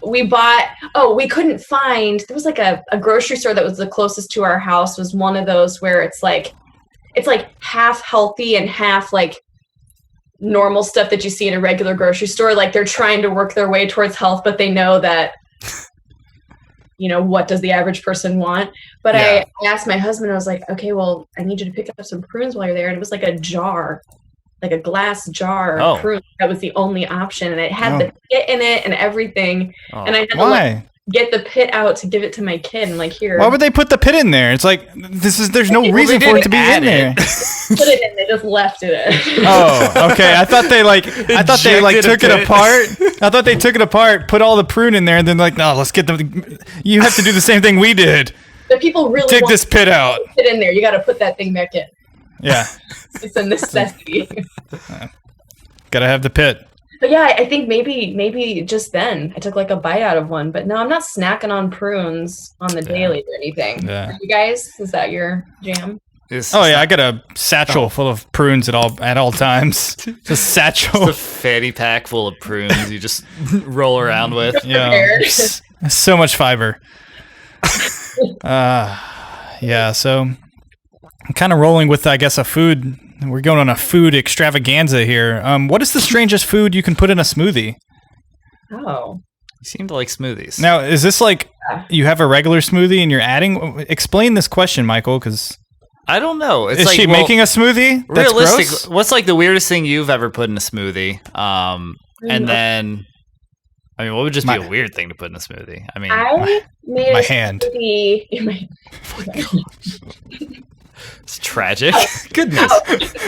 we couldn't find, there was like a grocery store that was the closest to our house, was one of those where it's like half healthy and half like normal stuff that you see in a regular grocery store. Like they're trying to work their way towards health, but they know that, what does the average person want? But I asked my husband, I was like, okay, well, I need you to pick up some prunes while you're there. And it was like a jar, like a glass jar of prunes. That was the only option. And it had the pit in it and everything. And I had to get the pit out to give it to my kid. And like, here. Why would they put the pit in there? It's like, there's no reason for it to be in there. Put it in, they just left it in. Oh, okay. I thought they took it apart. I thought they took it apart, put all the prune in there, and then like, no, let's get them. You have to do the same thing we did. But people really dig this pit out. Put it in there. You got to put that thing back in. Yeah. It's a necessity. Gotta have the pit. But yeah, I think maybe just then I took like a bite out of one. But no, I'm not snacking on prunes on the daily or anything. Yeah. You guys, is that your jam? I got a satchel full of prunes at all times. Just satchel. Just a fanny pack full of prunes you just roll around with. Yeah. So much fiber. Yeah, so I'm kind of rolling with, I guess, a food. We're going on a food extravaganza here. What is the strangest food you can put in a smoothie? Oh. You seem to like smoothies. Now, is this like you have a regular smoothie and you're adding? Explain this question, Michael, because I don't know. Is she making a smoothie? That's realistic. gross? What's like the weirdest thing you've ever put in a smoothie? And then, I mean, what would just be a weird thing to put in a smoothie? I mean, I made my hand. It's tragic. Goodness.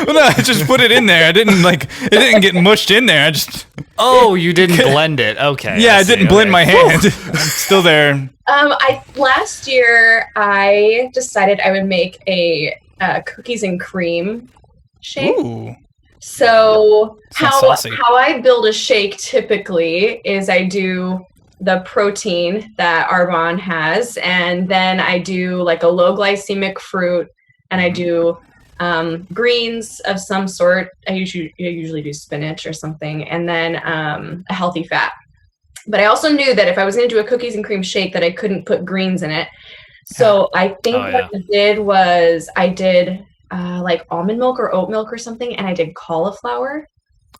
Well, no, I just put it in there. It didn't get mushed in there. I just. Oh, you didn't blend it. Okay. Yeah, I didn't blend my hand. I'm still there. Last year I decided I would make a cookies and cream shake. Ooh. So how saucy. I build a shake typically is I do the protein that Arbonne has, and then I do like a low glycemic fruit, and I do greens of some sort. I usually do spinach or something, and then a healthy fat. But I also knew that if I was going to do a cookies and cream shake, that I couldn't put greens in it. So I think what I did was I did like almond milk or oat milk or something, and I did cauliflower.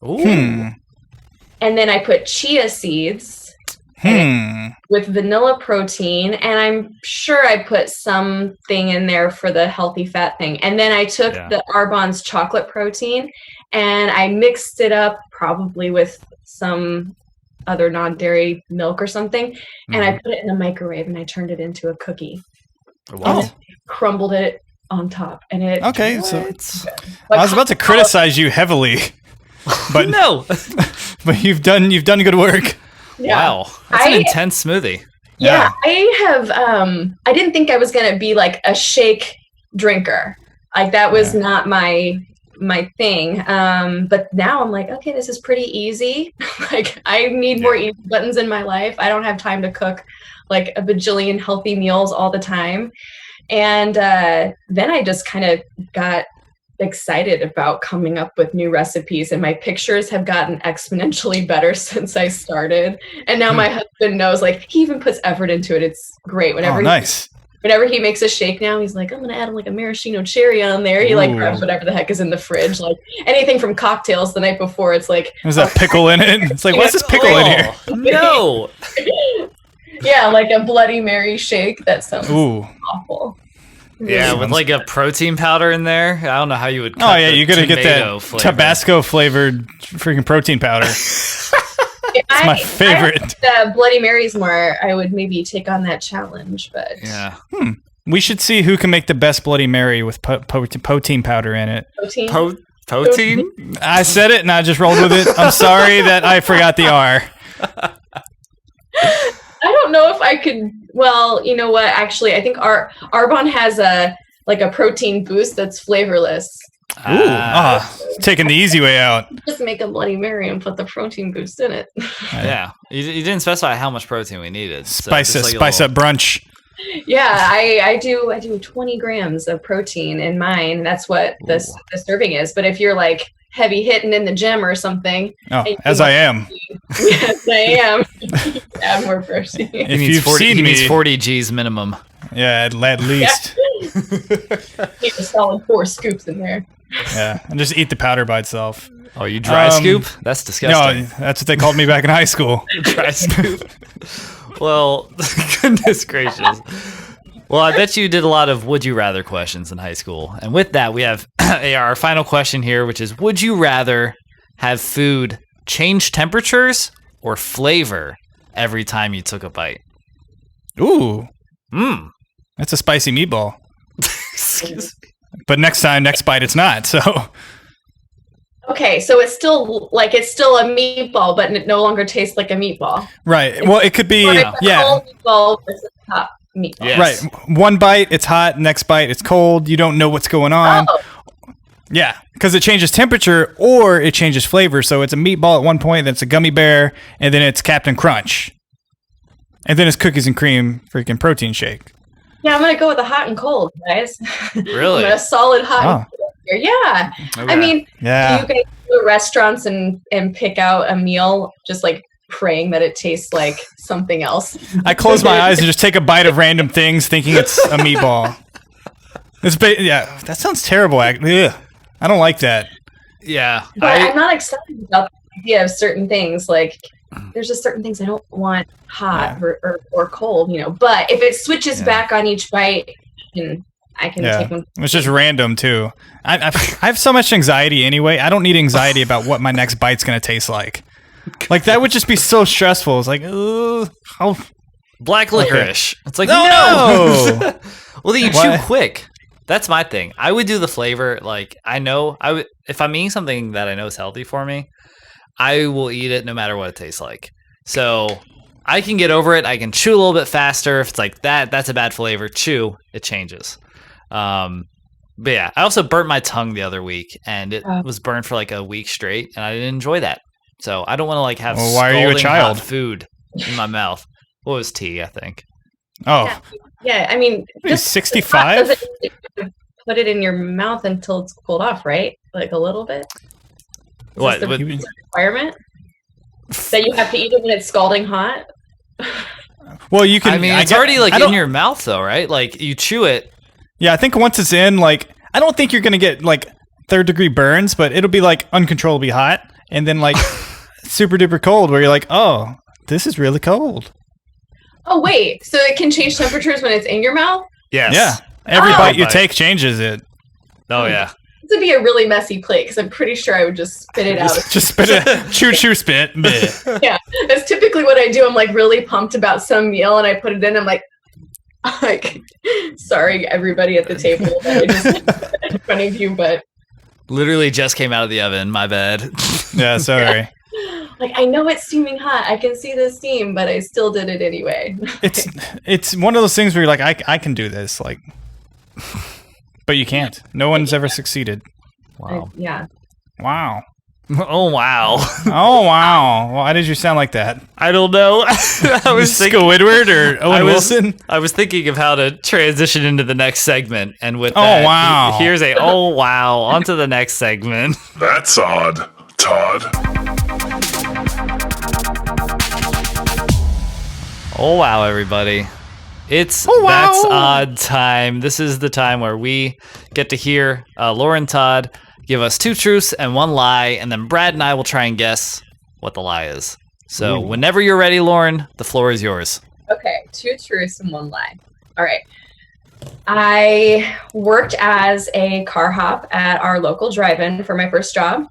Ooh. And then I put chia seeds with vanilla protein, and I'm sure I put something in there for the healthy fat thing. And then I took the Arbonne's chocolate protein, and I mixed it up probably with some other non-dairy milk or something, and I put it in the microwave, and I turned it into a cookie. Wow. And crumbled it on top, and it so it's I was about to criticize you heavily, but no. But you've done good work. Yeah. Wow, that's an intense smoothie. Yeah, I have. I didn't think I was gonna be like a shake drinker. Like that was not my thing. But now I'm like, okay, this is pretty easy. Like I need more easy buttons in my life. I don't have time to cook like a bajillion healthy meals all the time. And then I just kind of got excited about coming up with new recipes, and my pictures have gotten exponentially better since I started. And now my husband knows, like he even puts effort into it. It's great. Whenever he makes a shake now, he's like, I'm gonna add like a maraschino cherry on there. He like grabs whatever the heck is in the fridge, like anything from cocktails the night before. It's like, there's that pickle in it. It's like, what's this pickle in here? No. Yeah, like a Bloody Mary shake. That sounds awful. Yeah, with like a protein powder in there. I don't know how you would. You gotta get that Tabasco flavored freaking protein powder. It's my favorite. The Bloody Marys more. I would maybe take on that challenge, but we should see who can make the best Bloody Mary with protein powder in it. Protein? I said it and I just rolled with it. I'm sorry that I forgot the R. I don't know if I could. Well, you know what? Actually, I think Arbonne has a protein boost that's flavorless. Taking the easy way out. Just make a Bloody Mary and put the protein boost in it. Yeah, you didn't specify how much protein we needed. Spice up brunch. Yeah, I do 20 grams of protein in mine. That's what the serving is. But if you're like heavy hitting in the gym or something, as I am. Yes, I am. Add more protein. If you've seen me, he needs 40 G's minimum. Yeah, at least. Get a solid 4 scoops in there. Yeah, and just eat the powder by itself. Oh, you dry scoop? That's disgusting. No, that's what they called me back in high school. Dry scoop. Well, goodness gracious. Well, I bet you did a lot of would you rather questions in high school. And with that, we have our final question here, which is, would you rather have food change temperatures or flavor every time you took a bite? Ooh. That's a spicy meatball. Excuse me. But next bite, it's not. So. Okay, so it's still a meatball, but it no longer tastes like a meatball. Right. Well, it could be cold meatball versus hot meatball. Yes. Right. One bite, it's hot. Next bite, it's cold. You don't know what's going on. Oh. Yeah, because it changes temperature or it changes flavor. So it's a meatball at one point, then it's a gummy bear, and then it's Captain Crunch, and then it's cookies and cream freaking protein shake. Yeah, I'm gonna go with a hot and cold, guys. Really? A solid hot and cold here. Yeah. Okay. I mean, do you guys go to restaurants and pick out a meal just like praying that it tastes like something else? I close my eyes and just take a bite of random things thinking it's a meatball. That sounds terrible. Ugh. I don't like that. Yeah. But I'm not excited about the idea of certain things. Like, there's just certain things I don't want hot or cold, But if it switches back on each bite, I can take one. It's just random, too. I have so much anxiety anyway. I don't need anxiety about what my next bite's going to taste like. Like, that would just be so stressful. It's like, black licorice. It's like, no! Well, then you chew quick. That's my thing. I would do the flavor. Like, if I'm eating something that I know is healthy for me, I will eat it no matter what it tastes like. So I can get over it. I can chew a little bit faster. If it's like that's a bad flavor. Chew, it changes. But yeah, I also burnt my tongue the other week, and it was burned for like a week straight, and I didn't enjoy that. So I don't want to have why are you a child? Hot food in my mouth. What was T, I think. Oh, Yeah, I mean, he's 65? Put it in your mouth until it's cooled off, right? Like a little bit. What? The requirement that you have to eat it when it's scalding hot. Well, you can. I mean, it's already like in your mouth, though, right? Like you chew it. Yeah, I think once it's in, like, I don't think you're gonna get like 3rd-degree burns, but it'll be like uncontrollably hot, and then like super duper cold, where you're like, oh, this is really cold. Oh wait, so it can change temperatures when it's in your mouth? Yes. Yeah. Every bite you take changes it. Oh yeah. This would be a really messy plate because I'm pretty sure I would just spit it out. Just spit it. Chew spit. Yeah, that's typically what I do. I'm like really pumped about some meal and I put it in. I'm like, sorry everybody at the table that I just put in front of you, but literally just came out of the oven. My bad. Yeah, sorry. Like, I know it's steaming hot. I can see the steam, but I still did it anyway. It's one of those things where you're like, I can do this, like, but you can't. No one's ever succeeded. Wow. Yeah. Wow. Oh wow. Oh wow. Why did you sound like that? I don't know. I was thinking Squidward or Owen Wilson. I was thinking of how to transition into the next segment, and with Oh, that, wow. here's a wow onto the next segment. That's odd, Todd. Oh wow, everybody. It's wow. That's Odd time. This is the time where we get to hear Lauren Todd give us 2 truths and 1 lie, and then Brad and I will try and guess what the lie is. So whenever you're ready, Lauren, the floor is yours. Okay, 2 truths and 1 lie. All right. I worked as a car hop at our local drive-in for my first job.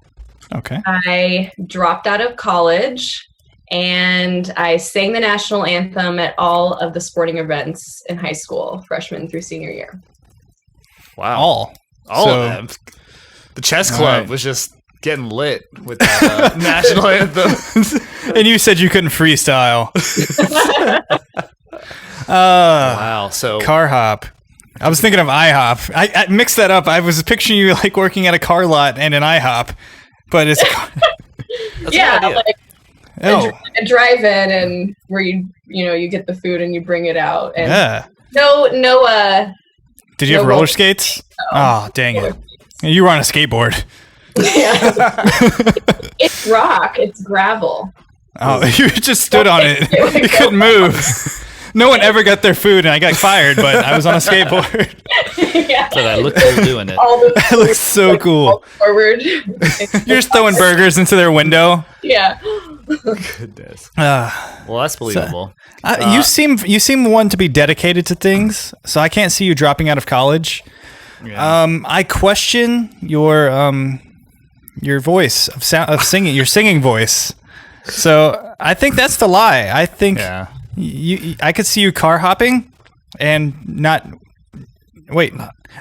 Okay. I dropped out of college, and I sang the national anthem at all of the sporting events in high school, freshman through senior year. Wow. All of them. The chess club was just getting lit with that national anthem. And you said you couldn't freestyle. Wow. So car hop. I was thinking of IHOP. I mixed that up. I was picturing you like working at a car lot and an IHOP, but it's yeah, like oh. a drive-in, and where you get the food and you bring it out. And Yeah. No. Did you have roller skates? Oh, dang it! You were on a skateboard. Yeah. It's rock. It's gravel. Oh, you just stood on it. You couldn't move. No one ever got their food, and I got fired, but I was on a skateboard. Yeah. but I looked cool doing it. It looks so cool. Forward. You're just throwing burgers into their window. Yeah. Goodness. Well, that's believable. You seem one to be dedicated to things, so I can't see you dropping out of college. Yeah. I question your voice of singing, your singing voice. So I think that's the lie. I think I could see you car hopping and not. Wait,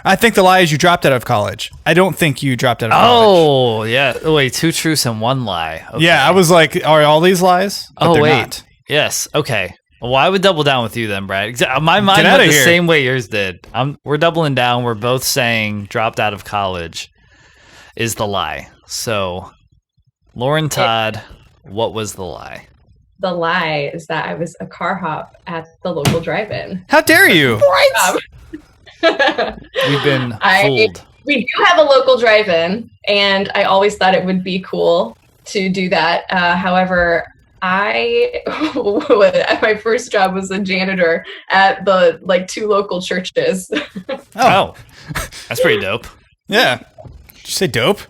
I think the lie is you dropped out of college. I don't think you dropped out of college. Oh, yeah. Oh, wait, 2 truths and 1 lie. Okay. Yeah, I was like, are all these lies? But they're wait. not. Yes. Okay. Well, I would double down with you then, Brad. My mind Get went the here. same way yours did. We're doubling down. We're both saying dropped out of college is the lie. So, Lauren Todd, what was the lie? The lie is that I was a car hop at the local drive-in. How dare you? We've been fooled. We do have a local drive-in, and I always thought it would be cool to do that. However, my first job was a janitor at the 2 local churches. Oh, that's pretty dope. Yeah. Did you say dope?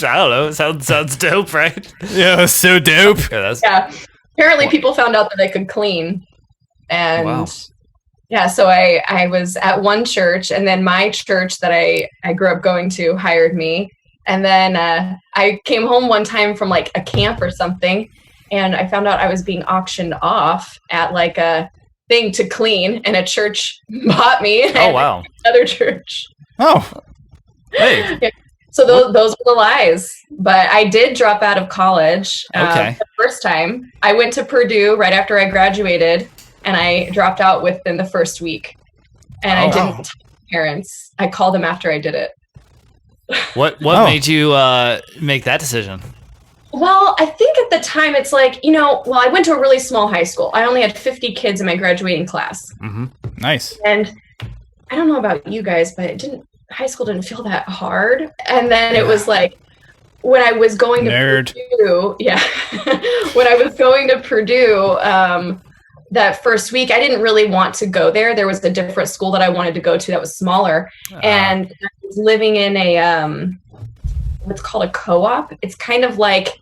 I don't know. It sounds dope, right? Yeah, it's so dope. Yeah. Apparently, people found out that I could clean, and Wow. yeah. So I was at one church, and then my church that I grew up going to hired me, and then I came home one time from a camp or something, and I found out I was being auctioned off at a thing to clean, and a church bought me. Oh wow. Another church. Oh. Hey. Yeah. So those were the lies. But I did drop out of college Okay. the first time. I went to Purdue right after I graduated, and I dropped out within the first week. And I didn't tell my parents. I called them after I did it. What made you make that decision? Well, I think at the time it's like, I went to a really small high school. I only had 50 kids in my graduating class. Mm-hmm. Nice. And I don't know about you guys, but high school didn't feel that hard. And then it was like, when I was going to Purdue, when I was going to Purdue, that first week, I didn't really want to go there. There was a different school that I wanted to go to that was smaller. And I was living in a, what's called a co-op. It's kind of like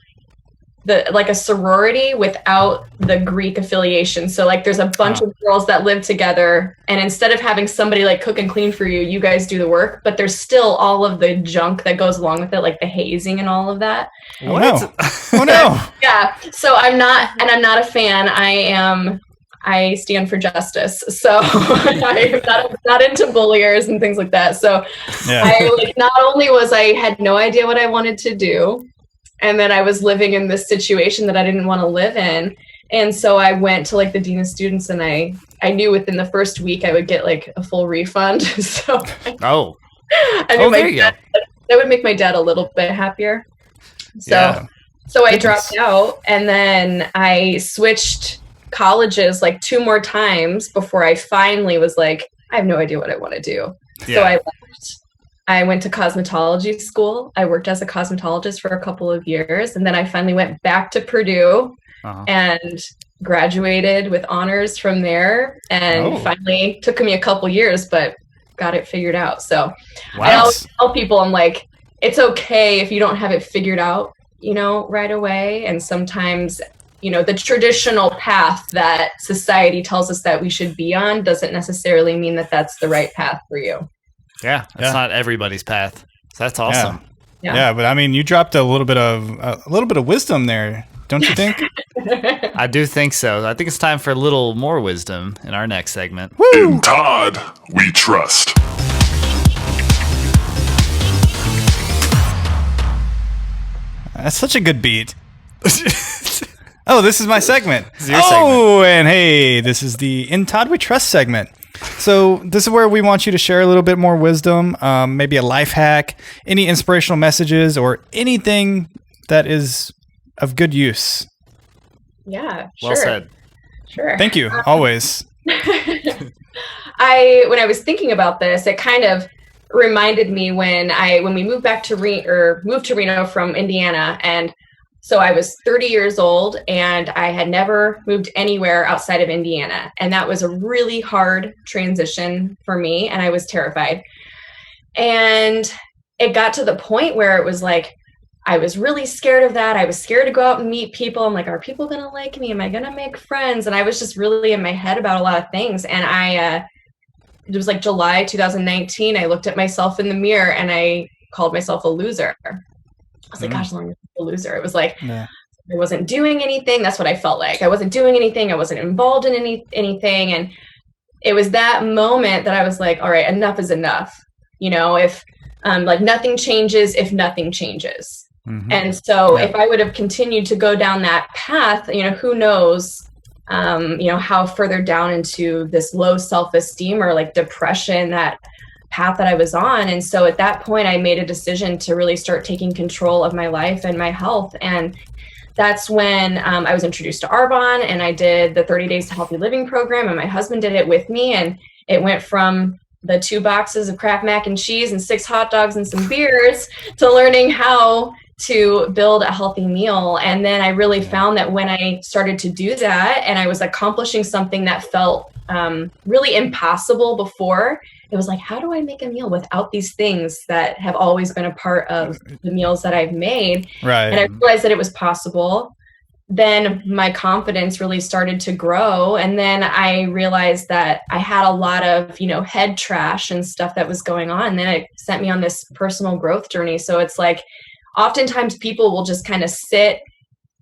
a sorority without the Greek affiliation. So like there's a bunch of girls that live together, and instead of having somebody like cook and clean for you, you guys do the work, but there's still all of the junk that goes along with it, like the hazing and all of that. Oh no. Oh no. Yeah. So I'm not a fan. I stand for justice. So I'm not into bulliers and things like that. So not only had no idea what I wanted to do, and then I was living in this situation that I didn't want to live in. And so I went to like the dean of students, and I knew within the first week I would get like a full refund. So that would make my dad a little bit happier. So I dropped out, and then I switched colleges like 2 more times before I finally was like, I have no idea what I want to do. Yeah. So I left. I went to cosmetology school. I worked as a cosmetologist for a couple of years, and then I finally went back to Purdue and graduated with honors from there. And finally took me a couple years, but got it figured out. So I always tell people, I'm like, it's okay if you don't have it figured out, right away. And sometimes the traditional path that society tells us that we should be on doesn't necessarily mean that that's the right path for you. Yeah, it's not everybody's path. So that's awesome. Yeah, but I mean, you dropped a little bit of wisdom there, don't you think? I do think so. I think it's time for a little more wisdom in our next segment. Woo! In Todd, we trust. That's such a good beat. Oh, this is my segment. This is your segment. And hey, this is the In Todd We Trust segment. So this is where we want you to share a little bit more wisdom, maybe a life hack, any inspirational messages, or anything that is of good use. Yeah, sure. Well said. Sure. Thank you, always. When I was thinking about this, it kind of reminded me when we moved to Reno from Indiana, and so I was 30 years old, and I had never moved anywhere outside of Indiana. And that was a really hard transition for me, and I was terrified. And it got to the point where it was like, I was really scared of that. I was scared to go out and meet people. I'm like, are people going to like me? Am I going to make friends? And I was just really in my head about a lot of things. And it was like July 2019. I looked at myself in the mirror, and I called myself a loser. I was like, gosh, I'm a loser. It was like, I wasn't doing anything. That's what I felt like. I wasn't doing anything. I wasn't involved in anything. And it was that moment that I was like, all right, enough is enough. If like nothing changes, if nothing changes. Mm-hmm. And so if I would have continued to go down that path, who knows, how further down into this low self-esteem or like depression, that path that I was on. And so at that point, I made a decision to really start taking control of my life and my health. And that's when I was introduced to Arbonne, and I did the 30 Days to Healthy Living program, and my husband did it with me. And it went from the 2 boxes of Kraft mac and cheese and 6 hot dogs and some beers to learning how to build a healthy meal. And then I really found that when I started to do that, and I was accomplishing something that felt really impossible before, it was like, how do I make a meal without these things that have always been a part of the meals that I've made? Right. And I realized that it was possible. Then my confidence really started to grow. And then I realized that I had a lot of, head trash and stuff that was going on. And then it sent me on this personal growth journey. So it's like, oftentimes people will just kind of sit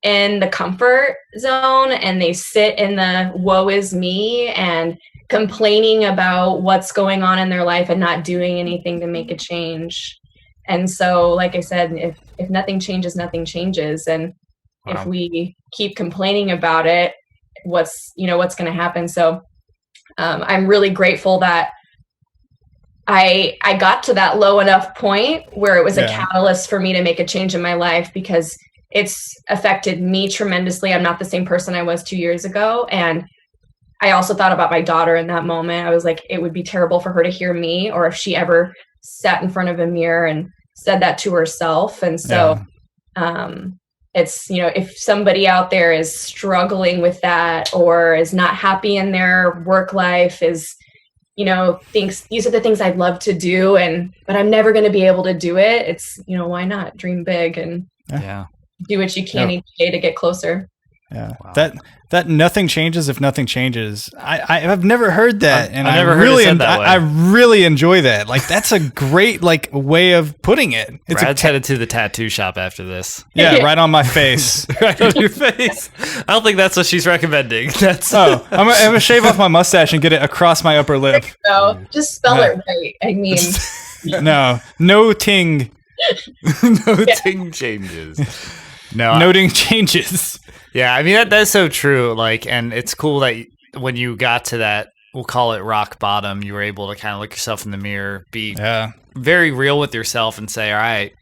in the comfort zone, and they sit in the woe is me and complaining about what's going on in their life and not doing anything to make a change. And so, like I said, if nothing changes, nothing changes. And if we keep complaining about it, what's going to happen? So I'm really grateful that I got to that low enough point where it was a catalyst for me to make a change in my life, because it's affected me tremendously. I'm not the same person I was 2 years ago. And I also thought about my daughter in that moment. I was like, it would be terrible for her to hear me, or if she ever sat in front of a mirror and said that to herself. And so it's, if somebody out there is struggling with that or is not happy in their work life, thinks these are the things I'd love to do, but I'm never going to be able to do it. It's, why not dream big and do what you can each day to get closer. Yeah. Wow. That nothing changes if nothing changes. I've never heard that, and I really enjoy that. Like, that's a great way of putting it. Brad's headed to the tattoo shop after this. Yeah, right on my face. Right on your face. I don't think that's what she's recommending. I'm gonna shave off my mustache and get it across my upper lip. So just spell it right. I mean, no ting. No ting changes. Noting changes. Yeah, I mean, that's so true. And it's cool that when you got to that, we'll call it rock bottom, you were able to kind of look yourself in the mirror, be very real with yourself and say, all right,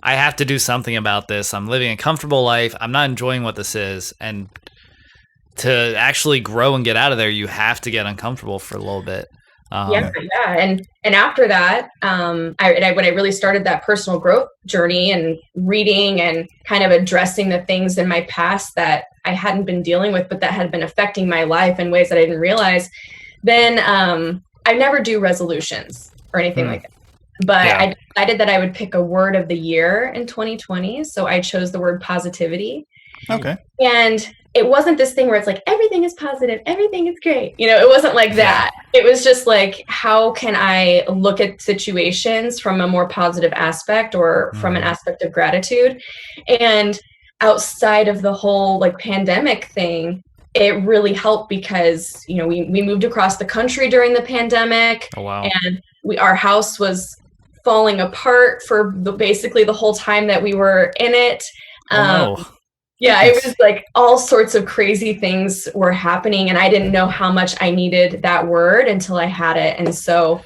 I have to do something about this. I'm living a comfortable life. I'm not enjoying what this is. And to actually grow and get out of there, you have to get uncomfortable for a little bit. And after that, when I really started that personal growth journey and reading and kind of addressing the things in my past that I hadn't been dealing with, but that had been affecting my life in ways that I didn't realize, then I never do resolutions or anything like that. But I decided that I would pick a word of the year in 2020. So I chose the word positivity. Okay. And it wasn't this thing where it's like, everything is positive, everything is great. It wasn't like that. It was just like, how can I look at situations from a more positive aspect or from an aspect of gratitude? And outside of the whole pandemic thing, it really helped because, we moved across the country during the pandemic. Oh, wow. And our house was falling apart for basically the whole time that we were in it. Yeah, it was all sorts of crazy things were happening, and I didn't know how much I needed that word until I had it. And so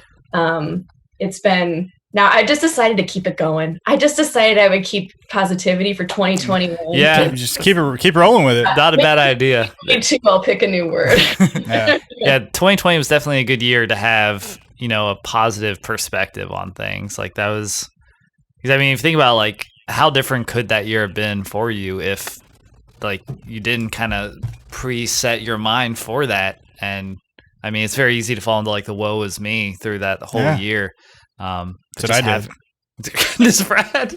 it's been, now I just decided to keep it going. I just decided I would keep positivity for 2021. Yeah, just keep rolling with it. Not a bad idea. Me too, I'll pick a new word. Yeah, 2020 was definitely a good year to have, a positive perspective on things. That was, because I mean, if you think about how different could that year have been for you if you didn't kind of preset your mind for that. And I mean, it's very easy to fall into the woe is me through that whole year. That's what I did. This Brad.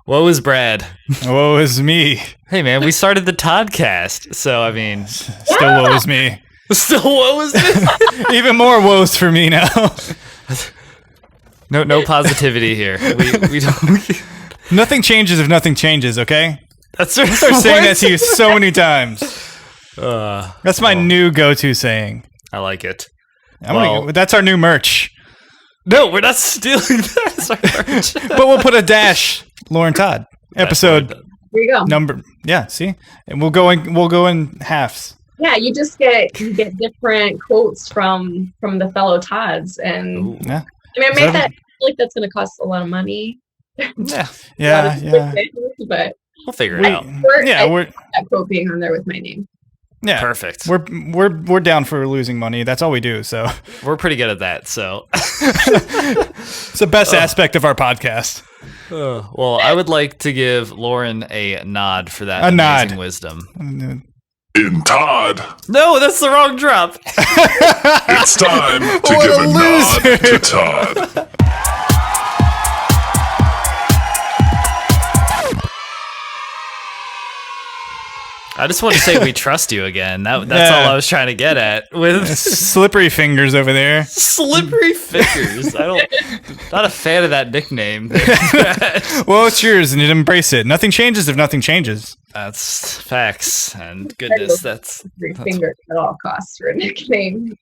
Woe is Brad. Woe is me. Hey man, we started the Toddcast, so I mean, still woe is me. Still woe is me. Even more woes for me now. No positivity here. We don't. Nothing changes if nothing changes, okay? That's right. Start saying that to you so many times. That's my new go-to saying. I like it. That's our new merch. No, we're not stealing that as our merch. But we'll put a dash, Lauren Todd. Episode there you go. Number. Yeah, see? And we'll go in halves. Yeah, you just get different quotes from the fellow Todds, and I mean, I feel like that's going to cost a lot of money. Yeah. But we'll figure it out. We're that quote being on there with my name. Yeah, perfect. We're down for losing money. That's all we do. So we're pretty good at that. So it's the best aspect of our podcast. Well, I would like to give Lauren a nod for that amazing wisdom. In Todd. No, that's the wrong drop. It's time to give a nod to Todd. I just want to say we trust you again. That's all I was trying to get at. With slippery fingers over there. Slippery fingers. Not a fan of that nickname. Well, it's yours, and you embrace it. Nothing changes if nothing changes. That's facts and goodness. That's fingers at all costs for a nickname.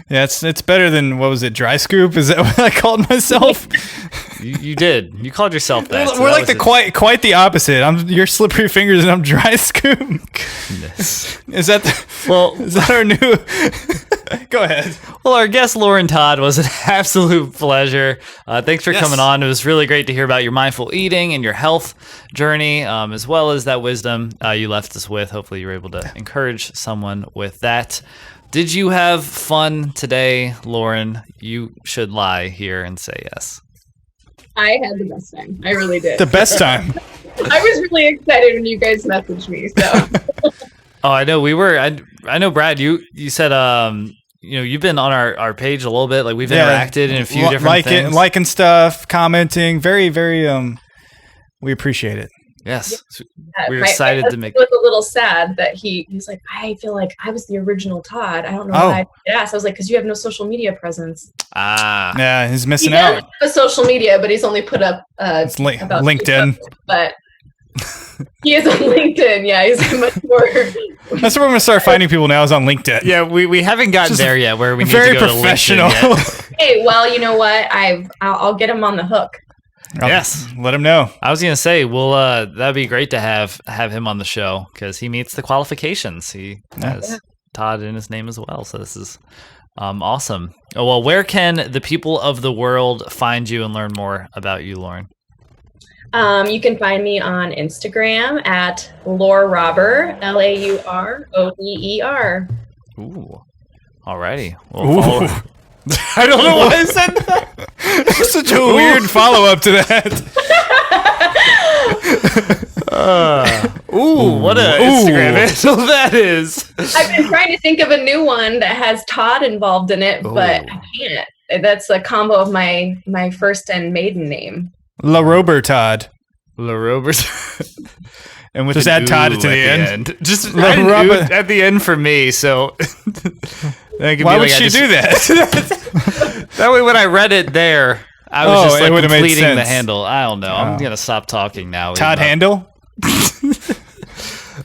Yeah, it's better than, what was it, Dry Scoop? Is that what I called myself? You did. You called yourself that. We're quite the opposite. You're Slippery Fingers and I'm Dry Scoop. Goodness. Is that our new? Go ahead. Well, our guest, Lauren Todd, was an absolute pleasure. Thanks for coming on. It was really great to hear about your mindful eating and your health journey, as well as that wisdom you left us with. Hopefully you were able to encourage someone with that. Did you have fun today, Lauren? You should lie here and say yes. I had the best time. I really did. The best time. I was really excited when you guys messaged me. So. Oh, I know. I know, Brad. You said you've been on our page a little bit. Like we've interacted in a few different things, liking stuff, commenting. Very, very. We appreciate it. Yes, we're excited to make. I was a little sad that he's like, I feel like I was the original Todd. I don't know why I asked. I was like, because you have no social media presence. Yeah, he's missing he out. He social media, but he's only put up it's about LinkedIn. But he is on LinkedIn. Yeah, he's much more. That's where we're gonna start finding people now. Is on LinkedIn. Yeah, we haven't gotten there yet. Where we need very to go professional. To LinkedIn yet. Hey, well, you know what? I'll get him on the hook. Yes, let him know. I was gonna say, well, that'd be great to have him on the show because he meets the qualifications. He has Todd in his name as well, so this is awesome. Oh, well, where can the people of the world find you and learn more about you, Lauren? You can find me on Instagram at LaurRober, LAUROBER. Ooh, alrighty. Well, I don't know why I said that. It's such a weird follow-up to that. What an Instagram handle that is. I've been trying to think of a new one that has Todd involved in it, but I can't. That's a combo of my first and maiden name. La Rober Todd. La Rober. And with just add Todd to the end. Just add an at the end for me. So why would she do that? That way, when I read it there, I was just like completing the handle. I don't know. I'm gonna stop talking now. Todd Handle.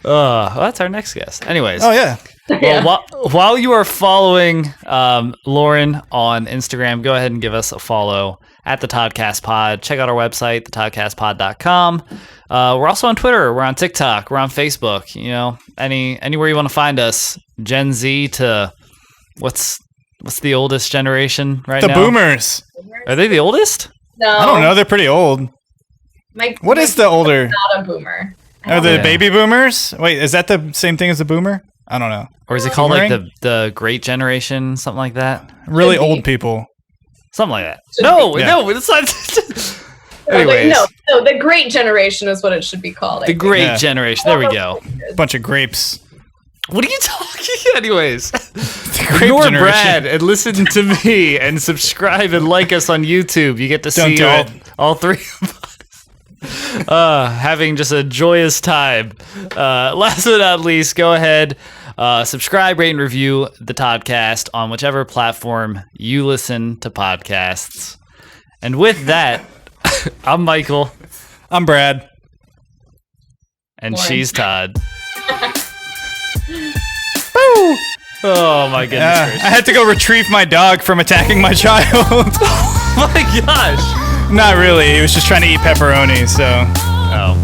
Well, that's our next guest. Anyways. Oh yeah. Well, while you are following Lauren on Instagram, go ahead and give us a follow at the Toddcast Pod. Check out our website, thetodcastpod.com. We're also on Twitter. We're on TikTok. We're on Facebook. You know, anywhere you want to find us. Gen Z to what's the oldest generation right now? The Boomers. Are they the oldest? No, I don't know. They're pretty old. What is the older? Not a boomer. Are the baby boomers? Wait, is that the same thing as the boomer? I don't know. Or is it called like the Great Generation, something like that? Really old people. Something like that. No, it's not. Anyways. No, the Great Generation is what it should be called. The Great Generation. There we go. Bunch of grapes. What are you talking? Anyways, ignore Brad and listen to me and subscribe and like us on YouTube. You get to see all three of us having just a joyous time. Last but not least, go ahead, subscribe, rate, and review the Toddcast on whichever platform you listen to podcasts. And with that, I'm Michael. I'm Brad. And she's Todd. Woo! Oh my goodness! I had to go retrieve my dog from attacking my child. Oh my gosh! Not really. He was just trying to eat pepperoni. So. Oh.